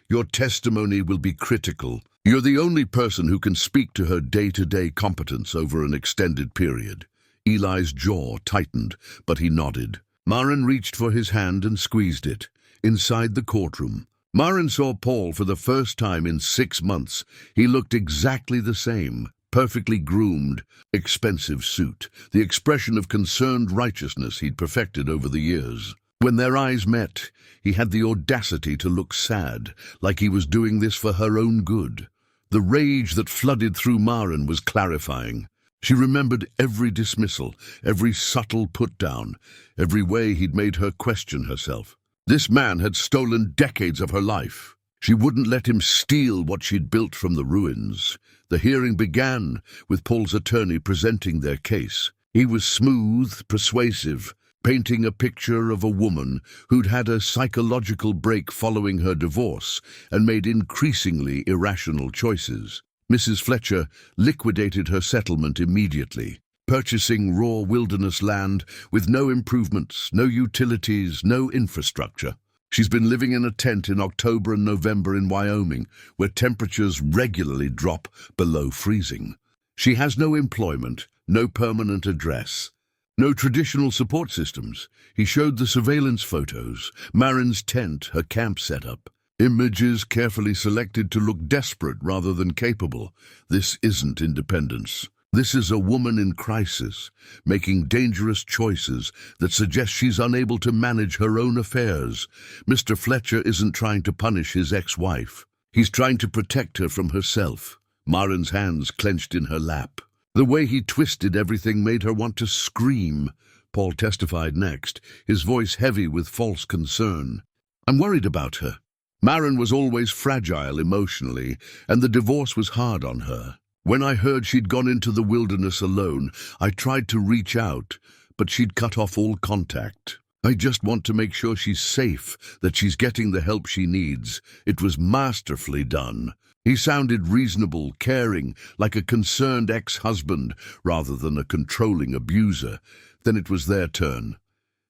"Your testimony will be critical. You're the only person who can speak to her day-to-day competence over an extended period." Eli's jaw tightened, but he nodded. Maren reached for his hand and squeezed it. Inside the courtroom, Maren saw Paul for the first time in 6 months. He looked exactly the same, perfectly groomed, expensive suit, the expression of concerned righteousness he'd perfected over the years. When their eyes met, he had the audacity to look sad, like he was doing this for her own good. The rage that flooded through Maren was clarifying. She remembered every dismissal, every subtle put-down, every way he'd made her question herself. This man had stolen decades of her life. She wouldn't let him steal what she'd built from the ruins. The hearing began with Paul's attorney presenting their case. He was smooth, persuasive, painting a picture of a woman who'd had a psychological break following her divorce and made increasingly irrational choices. Mrs. Fletcher liquidated her settlement immediately, purchasing raw wilderness land with no improvements, no utilities, no infrastructure. She's been living in a tent in October and November in Wyoming, where temperatures regularly drop below freezing. She has no employment, no permanent address, no traditional support systems. He showed the surveillance photos, Maren's tent, her camp setup. Images carefully selected to look desperate rather than capable. This isn't independence. This is a woman in crisis, making dangerous choices that suggest she's unable to manage her own affairs. Mr. Fletcher isn't trying to punish his ex-wife. He's trying to protect her from herself. Maren's hands clenched in her lap. The way he twisted everything made her want to scream. Paul testified next, his voice heavy with false concern. I'm worried about her. Maren was always fragile emotionally, and the divorce was hard on her. When I heard she'd gone into the wilderness alone, I tried to reach out, but she'd cut off all contact. I just want to make sure she's safe, that she's getting the help she needs. It was masterfully done. He sounded reasonable, caring, like a concerned ex-husband rather than a controlling abuser. Then it was their turn.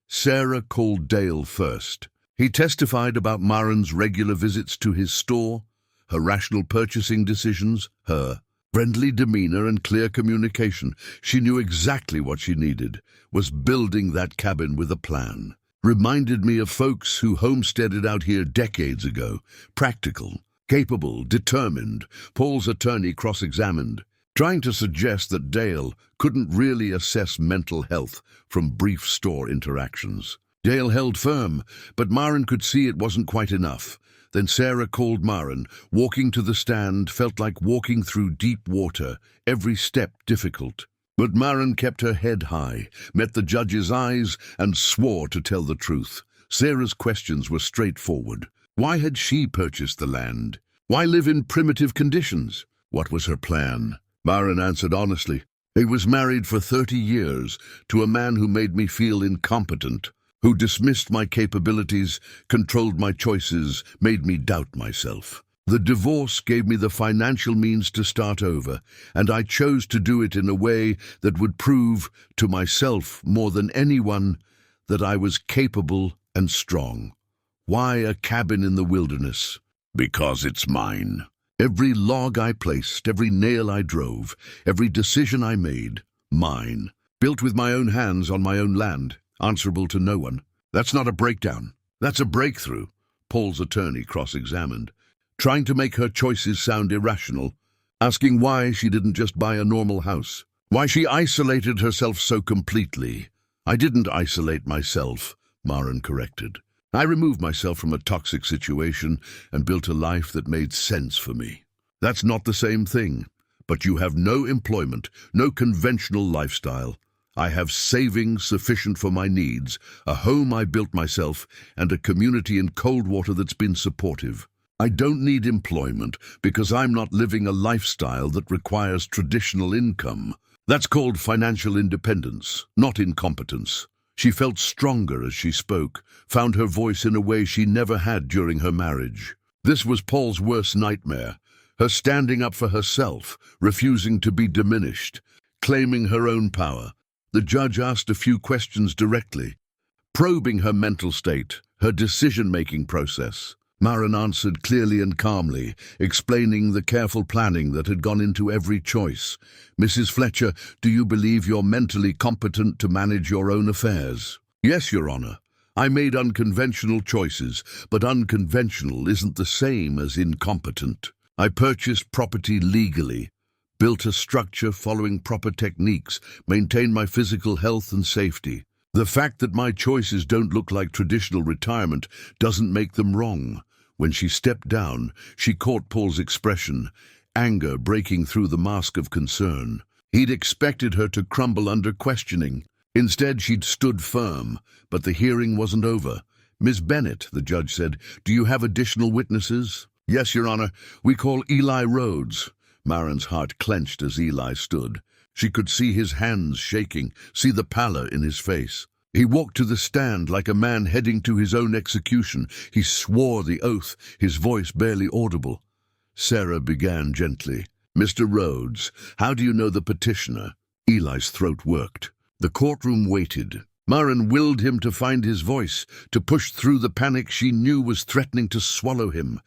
Sarah called Dale first. He testified about Maren's regular visits to his store, her rational purchasing decisions, her friendly demeanor and clear communication. She knew exactly what she needed, was building that cabin with a plan. Reminded me of folks who homesteaded out here decades ago. Practical, capable, determined. Paul's attorney cross-examined, trying to suggest that Dale couldn't really assess mental health from brief store interactions. Dale held firm, but Maren could see it wasn't quite enough. Then Sarah called Maren. Walking to the stand felt like walking through deep water, every step difficult. But Maren kept her head high, met the judge's eyes, and swore to tell the truth. Sarah's questions were straightforward. Why had she purchased the land? Why live in primitive conditions? What was her plan? Maren answered honestly. I was married for 30 years to a man who made me feel incompetent, who dismissed my capabilities, controlled my choices, made me doubt myself. The divorce gave me the financial means to start over, and I chose to do it in a way that would prove to myself more than anyone that I was capable and strong. Why a cabin in the wilderness? Because it's mine. Every log I placed, every nail I drove, every decision I made, mine. Built with my own hands on my own land, answerable to no one. That's not a breakdown. That's a breakthrough, Paul's attorney cross-examined, trying to make her choices sound irrational, asking why she didn't just buy a normal house, why she isolated herself so completely. I didn't isolate myself, Maren corrected. I removed myself from a toxic situation and built a life that made sense for me. That's not the same thing, but you have no employment, no conventional lifestyle. I have savings sufficient for my needs, a home I built myself, and a community in Coldwater that's been supportive. I don't need employment because I'm not living a lifestyle that requires traditional income. That's called financial independence, not incompetence. She felt stronger as she spoke, found her voice in a way she never had during her marriage. This was Paul's worst nightmare, her standing up for herself, refusing to be diminished, claiming her own power. The judge asked a few questions directly, probing her mental state, her decision-making process. Maren answered clearly and calmly, explaining the careful planning that had gone into every choice. Mrs. Fletcher, do you believe you're mentally competent to manage your own affairs? Yes, Your Honor. I made unconventional choices, but unconventional isn't the same as incompetent. I purchased property legally, built a structure following proper techniques, maintained my physical health and safety. The fact that my choices don't look like traditional retirement doesn't make them wrong. When she stepped down, she caught Paul's expression, anger breaking through the mask of concern. He'd expected her to crumble under questioning. Instead, she'd stood firm, but the hearing wasn't over. Ms. Bennett, the judge said, do you have additional witnesses? Yes, Your Honor. We call Eli Rhodes. Maren's heart clenched as Eli stood. She could see his hands shaking, see the pallor in his face. He walked to the stand like a man heading to his own execution. He swore the oath, his voice barely audible. Sarah began gently. Mr. Rhodes, how do you know the petitioner? Eli's throat worked. The courtroom waited. Maren willed him to find his voice, to push through the panic she knew was threatening to swallow him.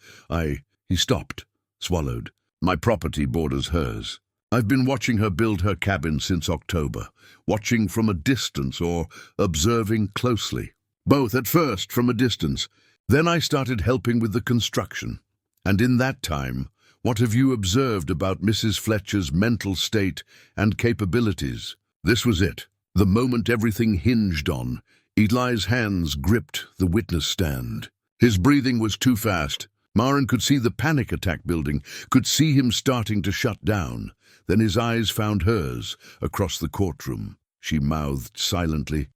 He stopped, swallowed. My property borders hers. I've been watching her build her cabin since October, watching from a distance or observing closely. Both at first from a distance. Then I started helping with the construction. And in that time, what have you observed about Mrs. Fletcher's mental state and capabilities? This was it. The moment everything hinged on. Eli's hands gripped the witness stand. His breathing was too fast. Maren could see the panic attack building, could see him starting to shut down. Then his eyes found hers across the courtroom. She mouthed silently,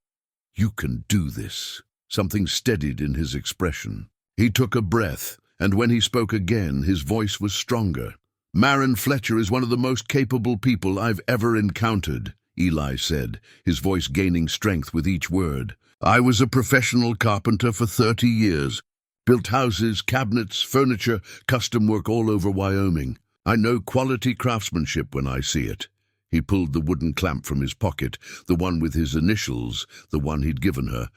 "You can do this." Something steadied in his expression. He took a breath, and when he spoke again, his voice was stronger. "Maren Fletcher is one of the most capable people I've ever encountered," Eli said, his voice gaining strength with each word. "I was a professional carpenter for 30 years. Built houses, cabinets, furniture, custom work all over Wyoming. I know quality craftsmanship when I see it." He pulled the wooden clamp from his pocket, the one with his initials, the one he'd given her,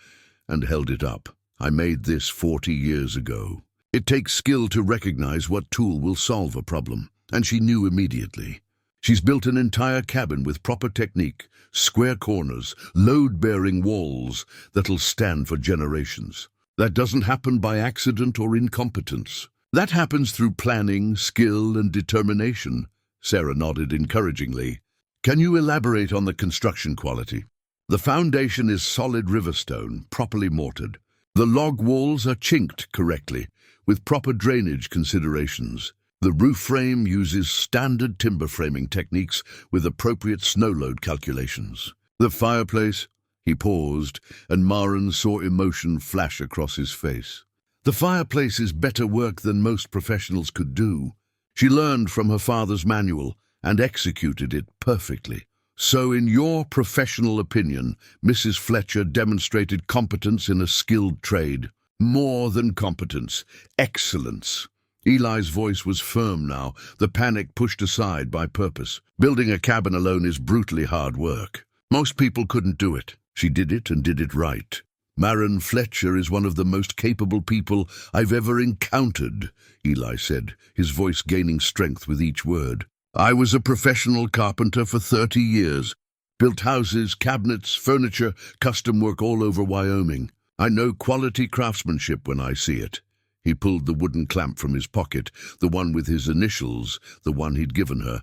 and held it up. "I made this 40 years ago. It takes skill to recognize what tool will solve a problem, and she knew immediately. She's built an entire cabin with proper technique, square corners, load-bearing walls that'll stand for generations. That doesn't happen by accident or incompetence. That happens through planning, skill, and determination." Sarah nodded encouragingly. "Can you elaborate on the construction quality?" "The foundation is solid riverstone, properly mortared. The log walls are chinked correctly, with proper drainage considerations. The roof frame uses standard timber framing techniques with appropriate snow load calculations. The fireplace—" He paused, and Maren saw emotion flash across his face. "The fireplace is better work than most professionals could do. She learned from her father's manual and executed it perfectly. So in your professional opinion, Mrs. Fletcher demonstrated competence in a skilled trade. More than competence, excellence." Eli's voice was firm now, the panic pushed aside by purpose. "Building a cabin alone is brutally hard work. Most people couldn't do it. She did it and did it right. Maren Fletcher is one of the most capable people I've ever encountered," Eli said, his voice gaining strength with each word. "I was a professional carpenter for 30 years. Built houses, cabinets, furniture, custom work all over Wyoming. I know quality craftsmanship when I see it." He pulled the wooden clamp from his pocket, the one with his initials, the one he'd given her,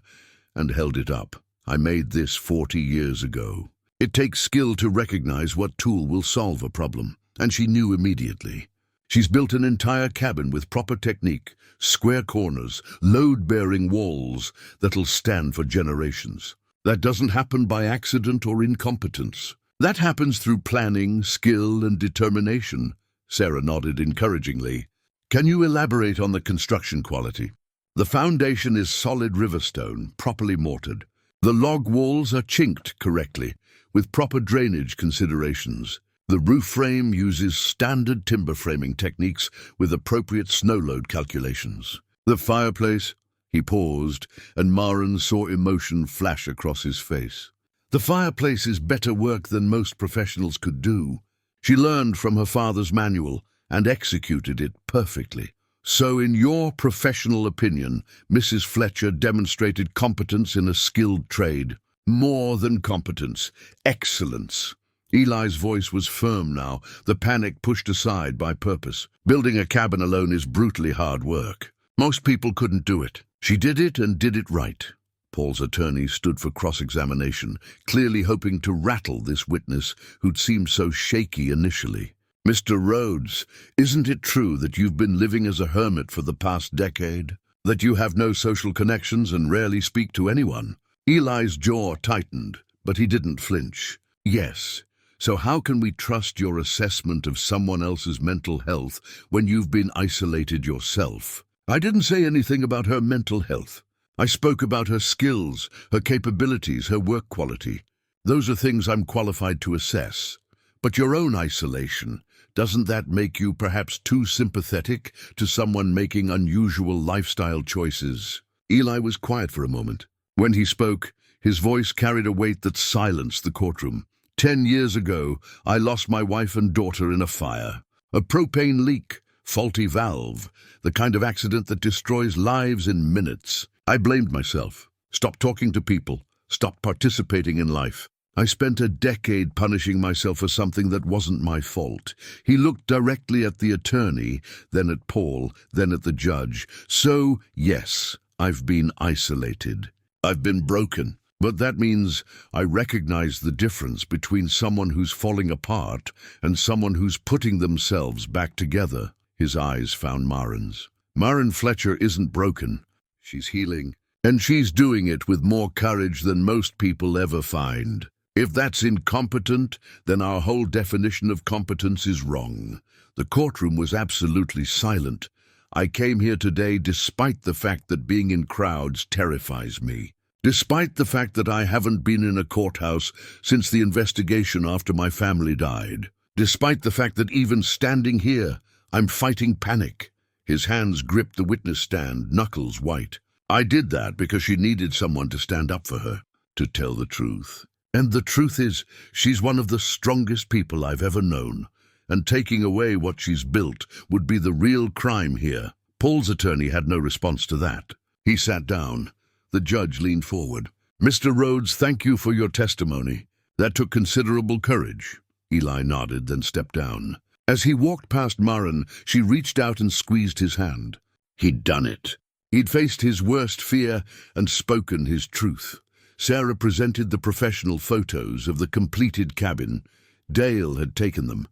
and held it up. "I made this 40 years ago. It takes skill to recognize what tool will solve a problem, and she knew immediately. She's built an entire cabin with proper technique, square corners, load-bearing walls that'll stand for generations. That doesn't happen by accident or incompetence. That happens through planning, skill, and determination." Sarah nodded encouragingly. "Can you elaborate on the construction quality?" "The foundation is solid riverstone, properly mortared. The log walls are chinked correctly, with proper drainage considerations. The roof frame uses standard timber framing techniques with appropriate snow load calculations. The fireplace—" He paused, and Maren saw emotion flash across his face. "The fireplace is better work than most professionals could do. She learned from her father's manual and executed it perfectly. So in your professional opinion, Mrs. Fletcher demonstrated competence in a skilled trade. More than competence, excellence." Eli's voice was firm now, the panic pushed aside by purpose. "Building a cabin alone is brutally hard work. Most people couldn't do it. She did it and did it right." Paul's attorney stood for cross-examination, clearly hoping to rattle this witness who'd seemed so shaky initially. "Mr. Rhodes, isn't it true that you've been living as a hermit for the past decade? That you have no social connections and rarely speak to anyone?" Eli's jaw tightened, but he didn't flinch. "Yes. So how can we trust your assessment of someone else's mental health when you've been isolated yourself?" "I didn't say anything about her mental health. I spoke about her skills, her capabilities, her work quality. Those are things I'm qualified to assess. But your own isolation, doesn't that make you perhaps too sympathetic to someone making unusual lifestyle choices?" Eli was quiet for a moment. When he spoke, his voice carried a weight that silenced the courtroom. 10 years ago, I lost my wife and daughter in a fire. A propane leak, faulty valve, the kind of accident that destroys lives in minutes. I blamed myself, stopped talking to people, stopped participating in life. I spent a decade punishing myself for something that wasn't my fault. He looked directly at the attorney, then at Paul, then at the judge. So, yes, I've been isolated. I've been broken. But that means I recognize the difference between someone who's falling apart and someone who's putting themselves back together. His eyes found Maren's. Maren Fletcher isn't broken. She's healing. And she's doing it with more courage than most people ever find. If that's incompetent, then our whole definition of competence is wrong. The courtroom was absolutely silent. I came here today despite the fact that being in crowds terrifies me. Despite the fact that I haven't been in a courthouse since the investigation after my family died. Despite the fact that even standing here, I'm fighting panic. His hands gripped the witness stand, knuckles white. I did that because she needed someone to stand up for her, to tell the truth. And the truth is, she's one of the strongest people I've ever known. And taking away what she's built would be the real crime here. Paul's attorney had no response to that. He sat down. The judge leaned forward. "Mr. Rhodes, thank you for your testimony. That took considerable courage." Eli nodded, then stepped down. As he walked past Maren, she reached out and squeezed his hand. He'd done it. He'd faced his worst fear and spoken his truth. Sarah presented the professional photos of the completed cabin. Dale had taken them,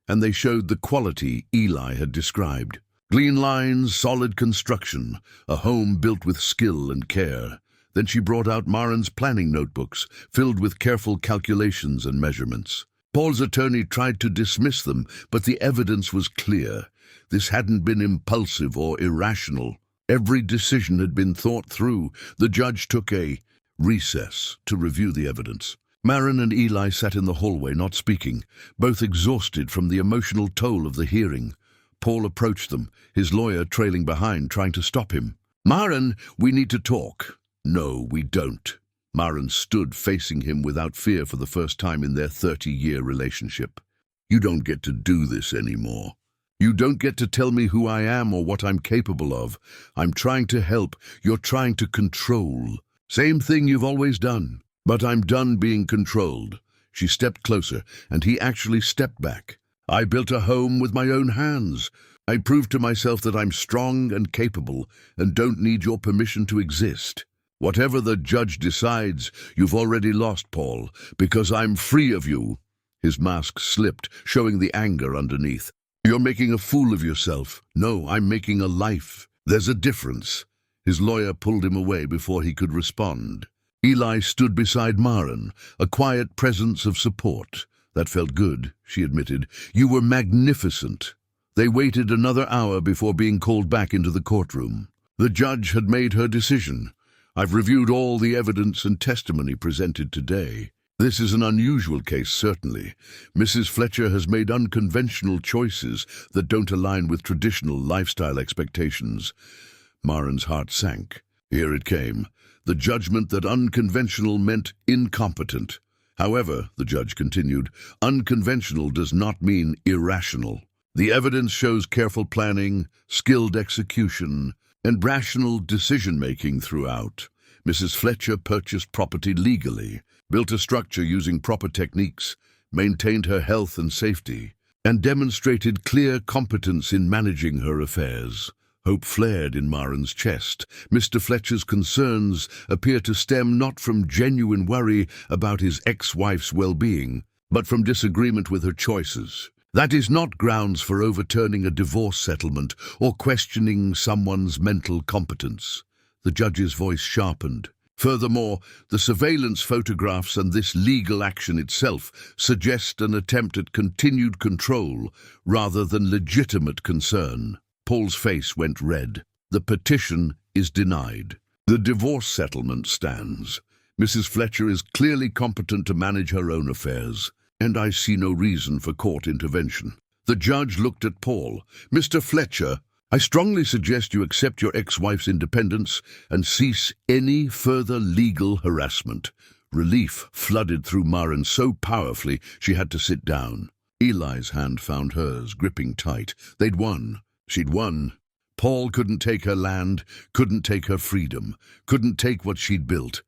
and they showed the quality Eli had described. Clean lines, solid construction, a home built with skill and care. Then she brought out Maren's planning notebooks, filled with careful calculations and measurements. Paul's attorney tried to dismiss them, but the evidence was clear. This hadn't been impulsive or irrational. Every decision had been thought through. The judge took a recess to review the evidence. Maren and Eli sat in the hallway, not speaking, both exhausted from the emotional toll of the hearing. Paul approached them, his lawyer trailing behind, trying to stop him. "Maren, we need to talk." "No, we don't." Maren stood facing him without fear for the first time in their 30-year relationship. "You don't get to do this anymore. You don't get to tell me who I am or what I'm capable of. I'm trying to help. You're trying to control. Same thing you've always done. But I'm done being controlled." She stepped closer, and he actually stepped back. "I built a home with my own hands. I proved to myself that I'm strong and capable and don't need your permission to exist. Whatever the judge decides, you've already lost, Paul, because I'm free of you." His mask slipped, showing the anger underneath. "You're making a fool of yourself. No, I'm making a life. There's a difference." His lawyer pulled him away before he could respond. Eli stood beside Maren, a quiet presence of support. "That felt good," she admitted. "You were magnificent." They waited another hour before being called back into the courtroom. The judge had made her decision. "I've reviewed all the evidence and testimony presented today. This is an unusual case, certainly. Mrs. Fletcher has made unconventional choices that don't align with traditional lifestyle expectations." Maren's heart sank. Here it came. The judgment that unconventional meant incompetent. However, the judge continued, unconventional does not mean irrational. The evidence shows careful planning, skilled execution, and rational decision-making throughout. Mrs. Fletcher purchased property legally, built a structure using proper techniques, maintained her health and safety, and demonstrated clear competence in managing her affairs. Hope flared in Maren's chest. Mr. Fletcher's concerns appear to stem not from genuine worry about his ex-wife's well-being, but from disagreement with her choices. That is not grounds for overturning a divorce settlement or questioning someone's mental competence. The judge's voice sharpened. Furthermore, the surveillance photographs and this legal action itself suggest an attempt at continued control rather than legitimate concern. Paul's face went red. The petition is denied. The divorce settlement stands. Mrs. Fletcher is clearly competent to manage her own affairs, and I see no reason for court intervention. The judge looked at Paul. "Mr. Fletcher, I strongly suggest you accept your ex-wife's independence and cease any further legal harassment. Relief flooded through Maren so powerfully she had to sit down. Eli's hand found hers, gripping tight. They'd won. She'd won. Paul couldn't take her land, couldn't take her freedom, couldn't take what she'd built.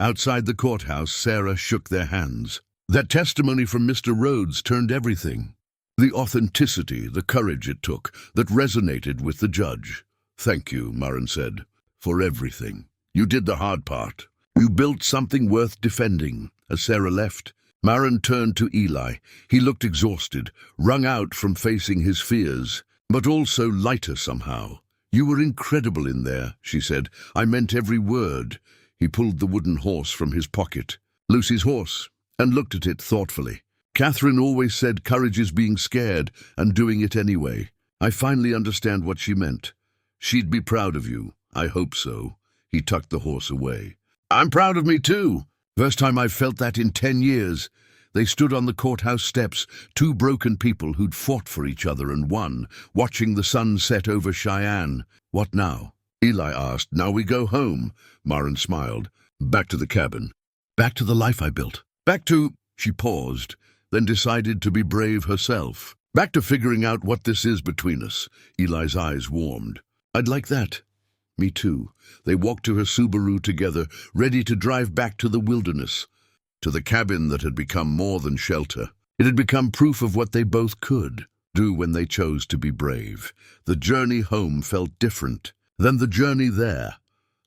Outside the courthouse, Sarah shook their hands. That testimony from Mr. Rhodes turned everything. The authenticity, the courage it took, that resonated with the judge. "Thank you," Maren said, "for everything. You did the hard part. You built something worth defending." As Sarah left, Maren turned to Eli. He looked exhausted, wrung out from facing his fears, but also lighter somehow. "You were incredible in there," she said. "I meant every word." He pulled the wooden horse from his pocket. "Lucy's horse," and looked at it thoughtfully. "Catherine always said courage is being scared and doing it anyway. I finally understand what she meant. She'd be proud of you. I hope so." He tucked the horse away. "I'm proud of me too. First time I've felt that in 10 years. They stood on the courthouse steps, two broken people who'd fought for each other and won, watching the sun set over Cheyenne. "What now?" Eli asked. "Now we go home." Maren smiled. "Back to the cabin. Back to the life I built. Back to—" She paused, then decided to be brave herself. "Back to figuring out what this is between us." Eli's eyes warmed. "I'd like that." "Me too." They walked to her Subaru together, ready to drive back to the wilderness, to the cabin that had become more than shelter. It had become proof of what they both could do when they chose to be brave. The journey home felt different than the journey there.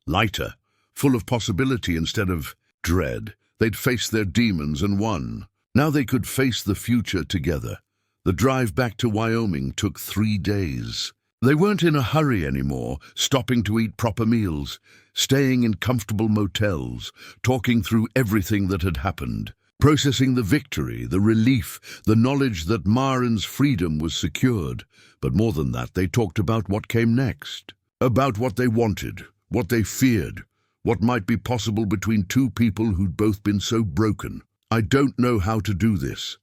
Lighter, full of possibility instead of dread. They'd faced their demons and won. Now they could face the future together. The drive back to Wyoming took 3 days. They weren't in a hurry anymore, stopping to eat proper meals, staying in comfortable motels, talking through everything that had happened, processing the victory, the relief, the knowledge that Maren's freedom was secured. But more than that, they talked about what came next, about what they wanted, what they feared, what might be possible between two people who'd both been so broken. "I don't know how to do this,"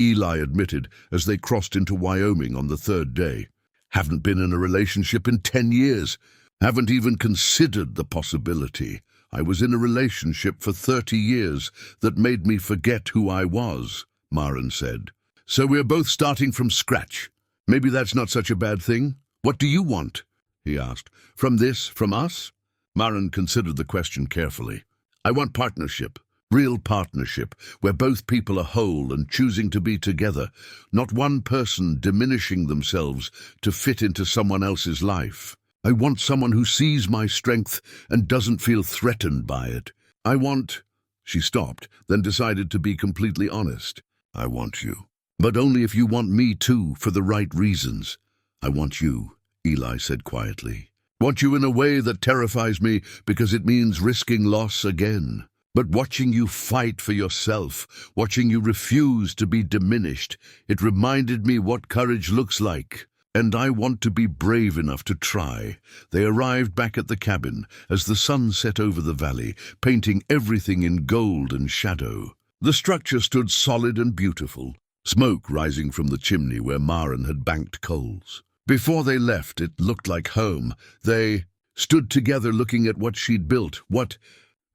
Eli admitted as they crossed into Wyoming on the 3rd day. "Haven't been in a relationship in 10 years. Haven't even considered the possibility. I was in a relationship for 30 years that made me forget who I was," Maren said. "So we're both starting from scratch. Maybe that's not such a bad thing. What do you want?" he asked. "From this, from us?" Maren considered the question carefully. "I want partnership. Real partnership, where both people are whole and choosing to be together, not one person diminishing themselves to fit into someone else's life. I want someone who sees my strength and doesn't feel threatened by it. I want—" She stopped, then decided to be completely honest. "I want you. But only if you want me too, for the right reasons." "I want you," Eli said quietly. "Want you in a way that terrifies me because it means risking loss again. But watching you fight for yourself, watching you refuse to be diminished, it reminded me what courage looks like. And I want to be brave enough to try." They arrived back at the cabin as the sun set over the valley, painting everything in gold and shadow. The structure stood solid and beautiful, smoke rising from the chimney where Maren had banked coals. Before they left, it looked like home. They stood together looking at what she'd built, what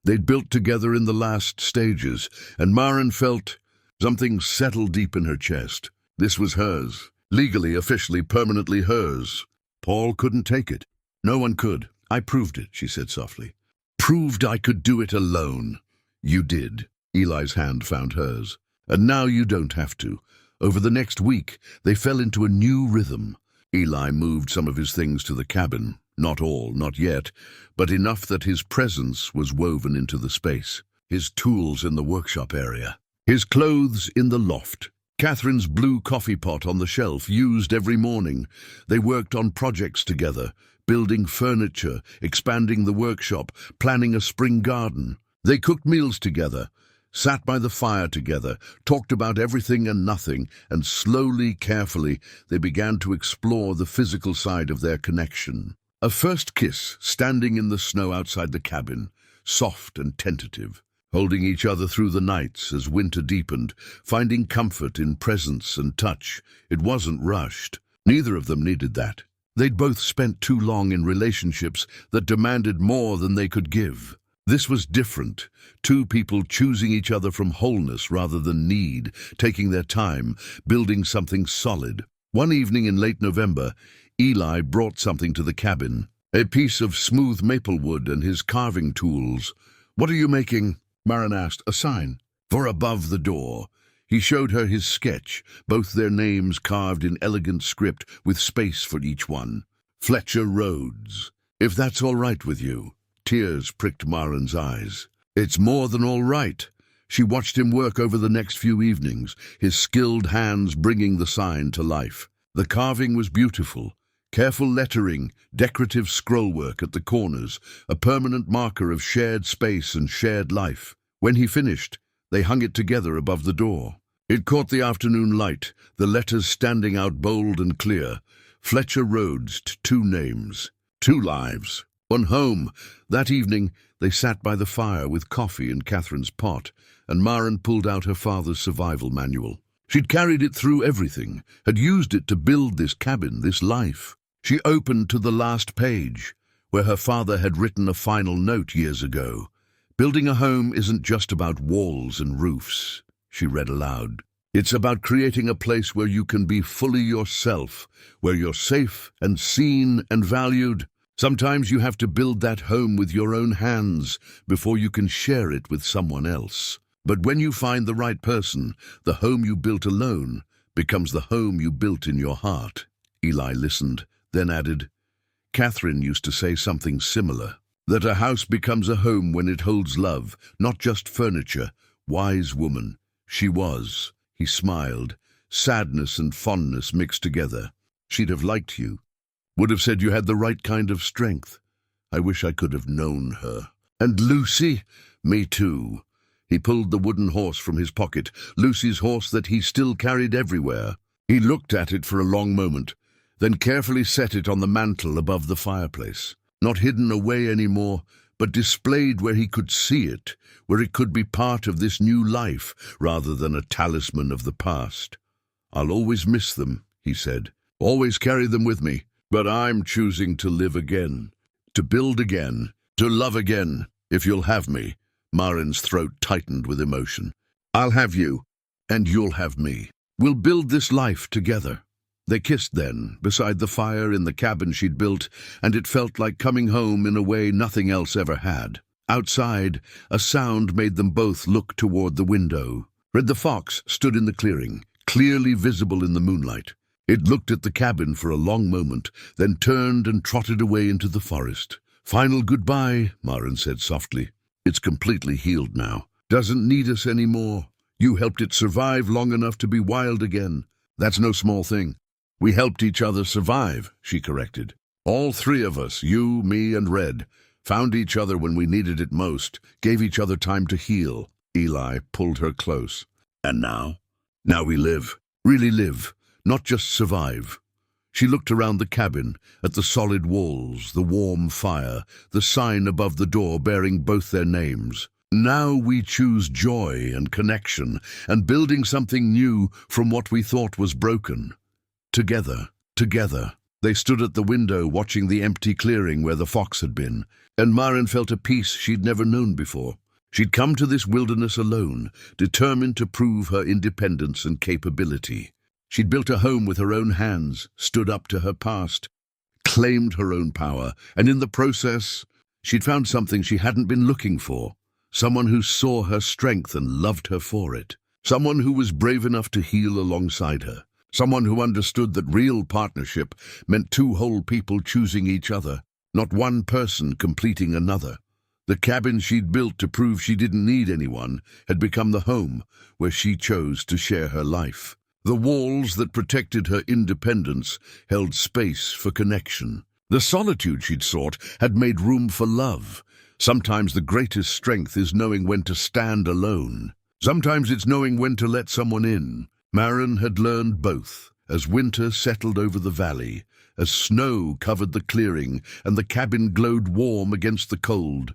they'd built together in the last stages, and Maren felt something settle deep in her chest. This was hers. Legally, officially, permanently hers. Paul couldn't take it. No one could. "I proved it," she said softly. "Proved I could do it alone." "You did." Eli's hand found hers. "And now you don't have to." Over the next week, they fell into a new rhythm. Eli moved some of his things to the cabin. Not all, not yet, but enough that his presence was woven into the space. His tools in the workshop area. His clothes in the loft. Catherine's blue coffee pot on the shelf, used every morning. They worked on projects together, building furniture, expanding the workshop, planning a spring garden. They cooked meals together, sat by the fire together, talked about everything and nothing, and slowly, carefully, they began to explore the physical side of their connection. A first kiss, standing in the snow outside the cabin, soft and tentative, holding each other through the nights as winter deepened, finding comfort in presence and touch. It wasn't rushed. Neither of them needed that. They'd both spent too long in relationships that demanded more than they could give. This was different. Two people choosing each other from wholeness rather than need, taking their time, building something solid. One evening in late November, Eli brought something to the cabin. A piece of smooth maple wood and his carving tools. "What are you making?" Maren asked. "A sign." "For above the door." He showed her his sketch, both their names carved in elegant script with space for each one. Fletcher Rhodes. "If that's all right with you." Tears pricked Maren's eyes. "It's more than all right." She watched him work over the next few evenings, his skilled hands bringing the sign to life. The carving was beautiful. Careful lettering, decorative scrollwork at the corners, a permanent marker of shared space and shared life. When he finished, they hung it together above the door. It caught the afternoon light, the letters standing out bold and clear. Fletcher Rhodes, two names, two lives, one home. That evening, they sat by the fire with coffee in Catherine's pot, and Maren pulled out her father's survival manual. She'd carried it through everything, had used it to build this cabin, this life. She opened to the last page, where her father had written a final note years ago. "Building a home isn't just about walls and roofs," she read aloud. "It's about creating a place where you can be fully yourself, where you're safe and seen and valued. Sometimes you have to build that home with your own hands before you can share it with someone else. But when you find the right person, the home you built alone becomes the home you built in your heart." Eli listened, then added, "Catherine used to say something similar, that a house becomes a home when it holds love, not just furniture." Wise woman. She was. He smiled. Sadness and fondness mixed together. "She'd have liked you. Would have said you had the right kind of strength. I wish I could have known her." "And Lucy?" "Me too." He pulled the wooden horse from his pocket, Lucy's horse that he still carried everywhere. He looked at it for a long moment, then carefully set it on the mantel above the fireplace. Not hidden away anymore, but displayed where he could see it, where it could be part of this new life rather than a talisman of the past. "I'll always miss them," he said. "Always carry them with me. But I'm choosing to live again, to build again, to love again, if you'll have me." Maren's throat tightened with emotion. "I'll have you, and you'll have me. We'll build this life together." They kissed then, beside the fire in the cabin she'd built, and it felt like coming home in a way nothing else ever had. Outside, a sound made them both look toward the window. Red the fox stood in the clearing, clearly visible in the moonlight. It looked at the cabin for a long moment, then turned and trotted away into the forest. "Final goodbye," Maren said softly. "It's completely healed now. Doesn't need us anymore. You helped it survive long enough to be wild again. That's no small thing." "We helped each other survive," she corrected. "All three of us, you, me, and Red, found each other when we needed it most, gave each other time to heal." Eli pulled her close. "And now? Now we live. Really live. Not just survive." She looked around the cabin, at the solid walls, the warm fire, the sign above the door bearing both their names. "Now we choose joy and connection, and building something new from what we thought was broken. Together, together." They stood at the window watching the empty clearing where the fox had been, and Maren felt a peace she'd never known before. She'd come to this wilderness alone, determined to prove her independence and capability. She'd built a home with her own hands, stood up to her past, claimed her own power, and in the process, she'd found something she hadn't been looking for. Someone who saw her strength and loved her for it. Someone who was brave enough to heal alongside her. Someone who understood that real partnership meant two whole people choosing each other, not one person completing another. The cabin she'd built to prove she didn't need anyone had become the home where she chose to share her life. The walls that protected her independence held space for connection. The solitude she'd sought had made room for love. Sometimes the greatest strength is knowing when to stand alone. Sometimes it's knowing when to let someone in. Maren had learned both, as winter settled over the valley, as snow covered the clearing and the cabin glowed warm against the cold.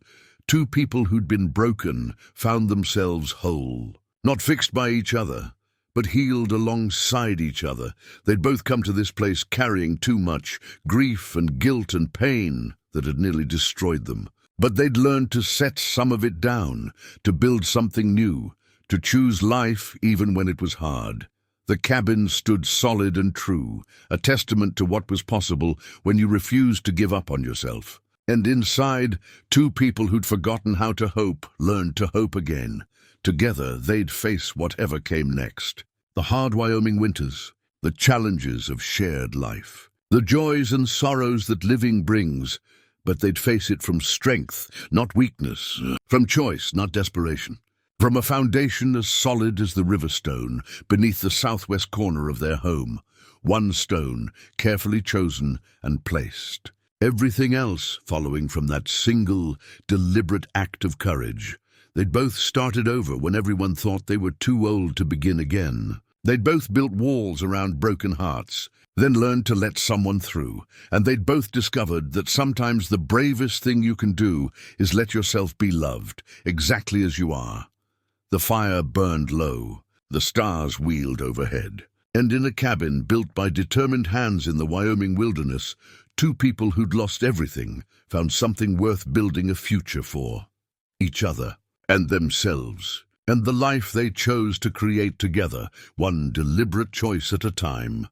Two people who'd been broken found themselves whole, not fixed by each other, but healed alongside each other. They'd both come to this place carrying too much grief and guilt and pain that had nearly destroyed them. But they'd learned to set some of it down, to build something new, to choose life even when it was hard. The cabin stood solid and true, a testament to what was possible when you refused to give up on yourself. And inside, two people who'd forgotten how to hope learned to hope again. Together, they'd face whatever came next. The hard Wyoming winters, the challenges of shared life, the joys and sorrows that living brings, but they'd face it from strength, not weakness, from choice, not desperation, from a foundation as solid as the river stone beneath the southwest corner of their home, one stone carefully chosen and placed. Everything else following from that single, deliberate act of courage. They'd both started over when everyone thought they were too old to begin again. They'd both built walls around broken hearts, then learned to let someone through, and they'd both discovered that sometimes the bravest thing you can do is let yourself be loved, exactly as you are. The fire burned low, the stars wheeled overhead, and in a cabin built by determined hands in the Wyoming wilderness, two people who'd lost everything found something worth building a future for. Each other, and themselves, and the life they chose to create together, one deliberate choice at a time.